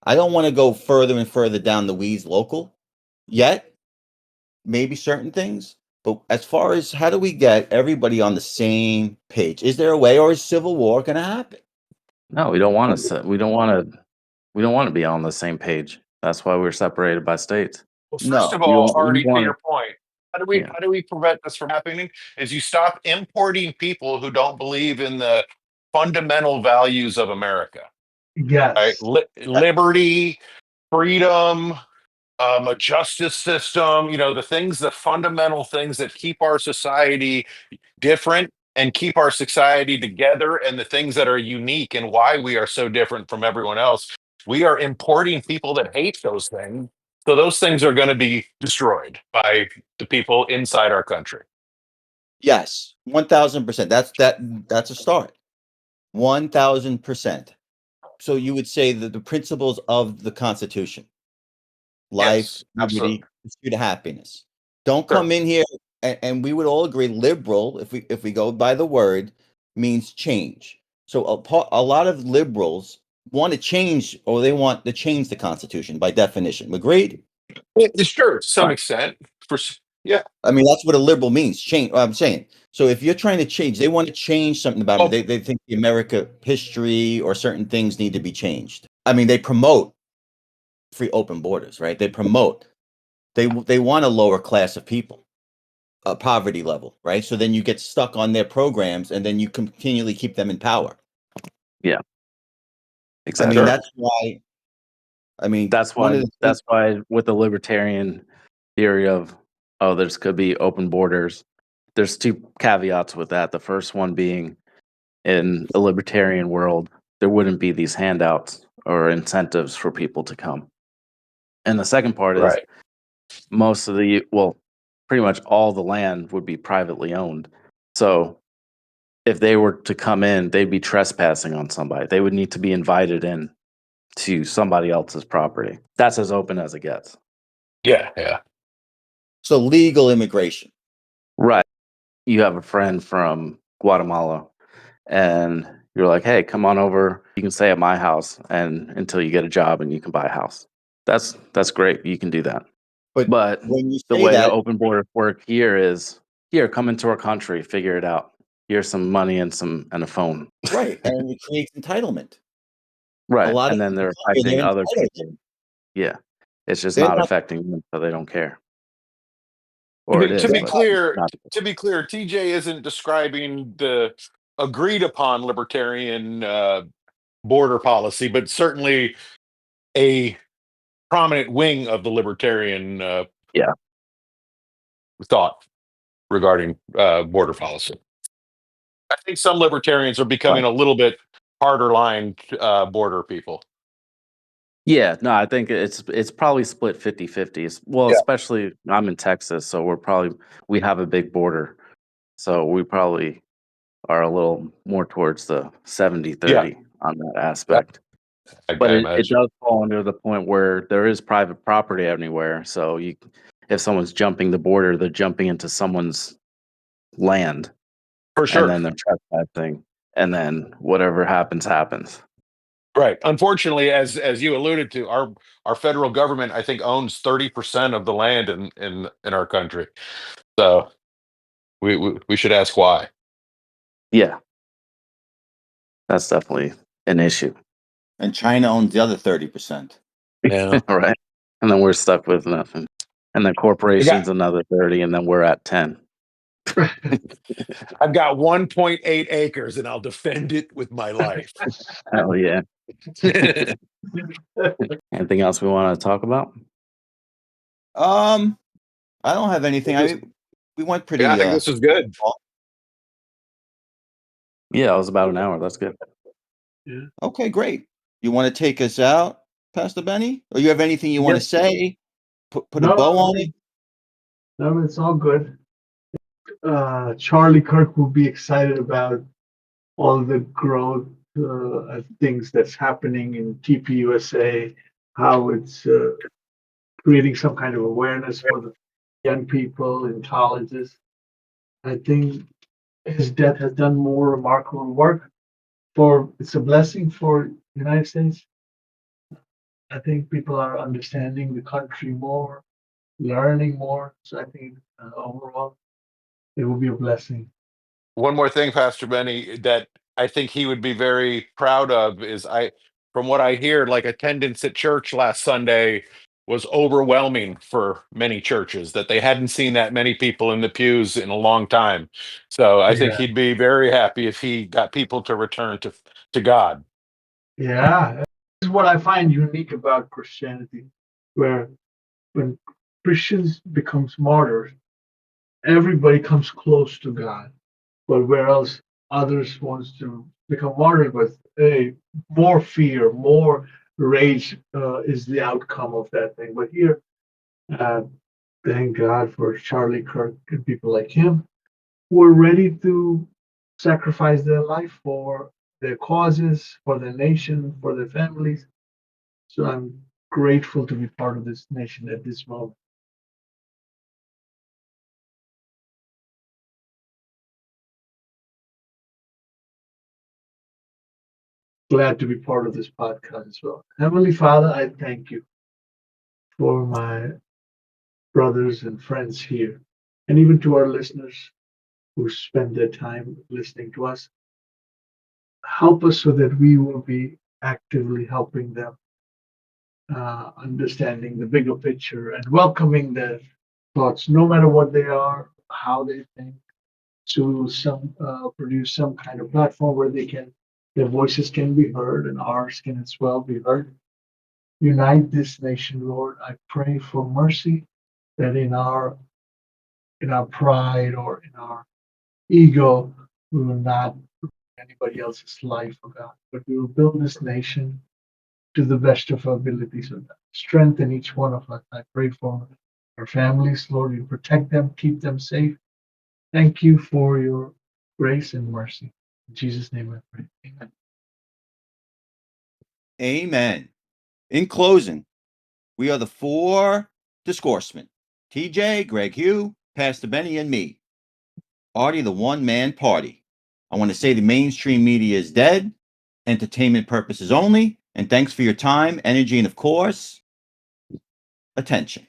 [SPEAKER 2] I don't want to go further and further down the weeds local yet. Maybe certain things. But as far as how do we get everybody on the same page? Is there a way, or is civil war going to happen?
[SPEAKER 3] No, we don't want to. We don't want to. We don't want to be on the same page. That's why we're separated by states.
[SPEAKER 4] Well, first
[SPEAKER 2] No.
[SPEAKER 4] of all,
[SPEAKER 3] We
[SPEAKER 4] already to
[SPEAKER 3] want
[SPEAKER 4] your point,
[SPEAKER 3] Yeah.
[SPEAKER 4] how do we prevent this from happening? Is you stop importing people who don't believe in the fundamental values of America, right?
[SPEAKER 5] Yes.
[SPEAKER 4] Liberty, freedom, a justice system. The fundamental things that keep our society different and keep our society together, and the things that are unique and why we are so different from everyone else. We are importing people that hate those things. So those things are going to be destroyed by the people inside our country.
[SPEAKER 2] Yes, 1000%. That's a start. 1000%. So you would say that the principles of the Constitution, life,
[SPEAKER 4] Yes, absolutely.
[SPEAKER 2] liberty, pursuit of happiness. Don't
[SPEAKER 4] Sure.
[SPEAKER 2] come in here and we would all agree liberal, if we go by the word, means change. So a lot of liberals want to change, or they want to change the Constitution by definition. Agreed?
[SPEAKER 4] It's sure to some
[SPEAKER 3] Right.
[SPEAKER 4] extent. Yeah.
[SPEAKER 2] I mean, that's what a liberal means. Change. I'm saying. So if you're trying to change, they want to change something about
[SPEAKER 4] Well,
[SPEAKER 2] it. They think the America history or certain things need to be changed. I mean, they promote free open borders, right? They promote. They want a lower class of people, a poverty level, right? So then you get stuck on their programs, and then you continually keep them in power.
[SPEAKER 3] Yeah.
[SPEAKER 2] I
[SPEAKER 3] Exactly.
[SPEAKER 2] mean,
[SPEAKER 4] Sure.
[SPEAKER 2] that's why. I mean,
[SPEAKER 3] That's
[SPEAKER 2] one
[SPEAKER 3] why.
[SPEAKER 2] of the
[SPEAKER 3] That's why with the libertarian theory of there's could be open borders. There's two caveats with that. The first one being, in a libertarian world, there wouldn't be these handouts or incentives for people to come. And the second part is
[SPEAKER 4] Right.
[SPEAKER 3] pretty much all the land would be privately owned. So if they were to come in, they'd be trespassing on somebody. They would need to be invited in to somebody else's property. That's as open as it gets.
[SPEAKER 4] Yeah. Yeah.
[SPEAKER 2] so legal immigration.
[SPEAKER 3] Right. You have a friend from Guatemala and you're like, hey, come on over. You can stay at my house and until you get a job and you can buy a house. That's great. You can do that. But
[SPEAKER 2] When you
[SPEAKER 3] the
[SPEAKER 2] say
[SPEAKER 3] way the
[SPEAKER 2] that,
[SPEAKER 3] open borders work here is, here, come into our country, figure it out. Here's some money and a phone.
[SPEAKER 2] right, and it creates entitlement.
[SPEAKER 3] Right.
[SPEAKER 2] lot
[SPEAKER 3] And
[SPEAKER 2] of
[SPEAKER 3] then they're
[SPEAKER 2] people come here,
[SPEAKER 3] affecting
[SPEAKER 2] they're
[SPEAKER 3] other
[SPEAKER 2] entitled.
[SPEAKER 3] people. Yeah. It's just
[SPEAKER 2] They're
[SPEAKER 3] not
[SPEAKER 2] not.
[SPEAKER 3] affecting them, so they don't care.
[SPEAKER 4] To
[SPEAKER 3] Or it
[SPEAKER 4] be, to
[SPEAKER 3] is,
[SPEAKER 4] be
[SPEAKER 3] but
[SPEAKER 4] clear,
[SPEAKER 3] not.
[SPEAKER 4] TJ isn't describing the agreed upon libertarian border policy, but certainly a prominent wing of the libertarian
[SPEAKER 3] Yeah.
[SPEAKER 4] thought regarding border policy. I think some libertarians are becoming
[SPEAKER 3] Right.
[SPEAKER 4] a little bit harder line border people.
[SPEAKER 3] Yeah, no, I think it's probably split 50-50. Well,
[SPEAKER 4] Yeah.
[SPEAKER 3] especially I'm in Texas, so we have a big border. So we probably are a little more towards the 70-30 on that aspect. But
[SPEAKER 4] I
[SPEAKER 3] it
[SPEAKER 4] imagine.
[SPEAKER 3] does fall under the point where there is private property anywhere. So if someone's jumping the border, they're jumping into someone's land
[SPEAKER 4] For
[SPEAKER 3] and
[SPEAKER 4] sure.
[SPEAKER 3] then they're trespassing, and then whatever happens, happens.
[SPEAKER 4] Right. Unfortunately, as you alluded to, our federal government, I think, owns 30% of the land in our country. So we should ask why.
[SPEAKER 3] Yeah, that's definitely an issue.
[SPEAKER 2] And China owns the other 30%.
[SPEAKER 4] Yeah.
[SPEAKER 3] Right. And then we're stuck with nothing. And then corporations another 30, and then we're at 10.
[SPEAKER 4] I've got 1.8 acres and I'll defend it with my life.
[SPEAKER 3] Hell yeah. Anything else we want to talk about?
[SPEAKER 2] I don't have anything. I mean, we went pretty.
[SPEAKER 4] Yeah, I think this was good.
[SPEAKER 3] Yeah, it was about an hour. That's good.
[SPEAKER 5] Yeah.
[SPEAKER 2] Okay, great. You want to take us out, Pastor Benny? Or you have anything you want to say? Put a bow on it?
[SPEAKER 5] No, it's all good. Charlie Kirk will be excited about all the growth things that's happening in TPUSA, how it's creating some kind of awareness for the young people in colleges. I think his death has done more remarkable work. It's a blessing for the United States. I think people are understanding the country more, learning more. So I think overall, it will be a blessing.
[SPEAKER 4] One more thing, Pastor Benny, that I think he would be very proud of is from what I hear, like attendance at church last Sunday was overwhelming for many churches, that they hadn't seen that many people in the pews in a long time. So I think
[SPEAKER 5] Yeah.
[SPEAKER 4] he'd be very happy if he got people to return to God.
[SPEAKER 5] Yeah, this is what I find unique about Christianity, where when Christians becomes martyrs, everybody comes close to God. But whereas others wants to become martyred with more fear, more rage is the outcome of that thing. But here, uh, thank God for Charlie Kirk and people like him who are ready to sacrifice their life for their causes, for their nation, for their families. So I'm grateful to be part of this nation at this moment. Glad to be part of this podcast as well. Heavenly Father, I thank you for my brothers and friends here, and even to our listeners who spend their time listening to us. Help us so that we will be actively helping them, understanding the bigger picture and welcoming their thoughts, no matter what they are, how they think, to produce some kind of platform where their voices can be heard and ours can as well be heard. Unite this nation, Lord. I pray for mercy that in our pride or in our ego, we will not ruin anybody else's life, oh God, but we will build this nation to the best of our abilities. So strengthen each one of us. I pray for our families, Lord. You protect them, keep them safe. Thank you for your grace and mercy. In Jesus' name I pray. Amen.
[SPEAKER 2] Amen. In closing, we are the four discoursmen. TJ, Greg Hugh, Pastor Benny, and me. Artie, the one-man party. I want to say the mainstream media is dead, entertainment purposes only, and thanks for your time, energy, and of course, attention.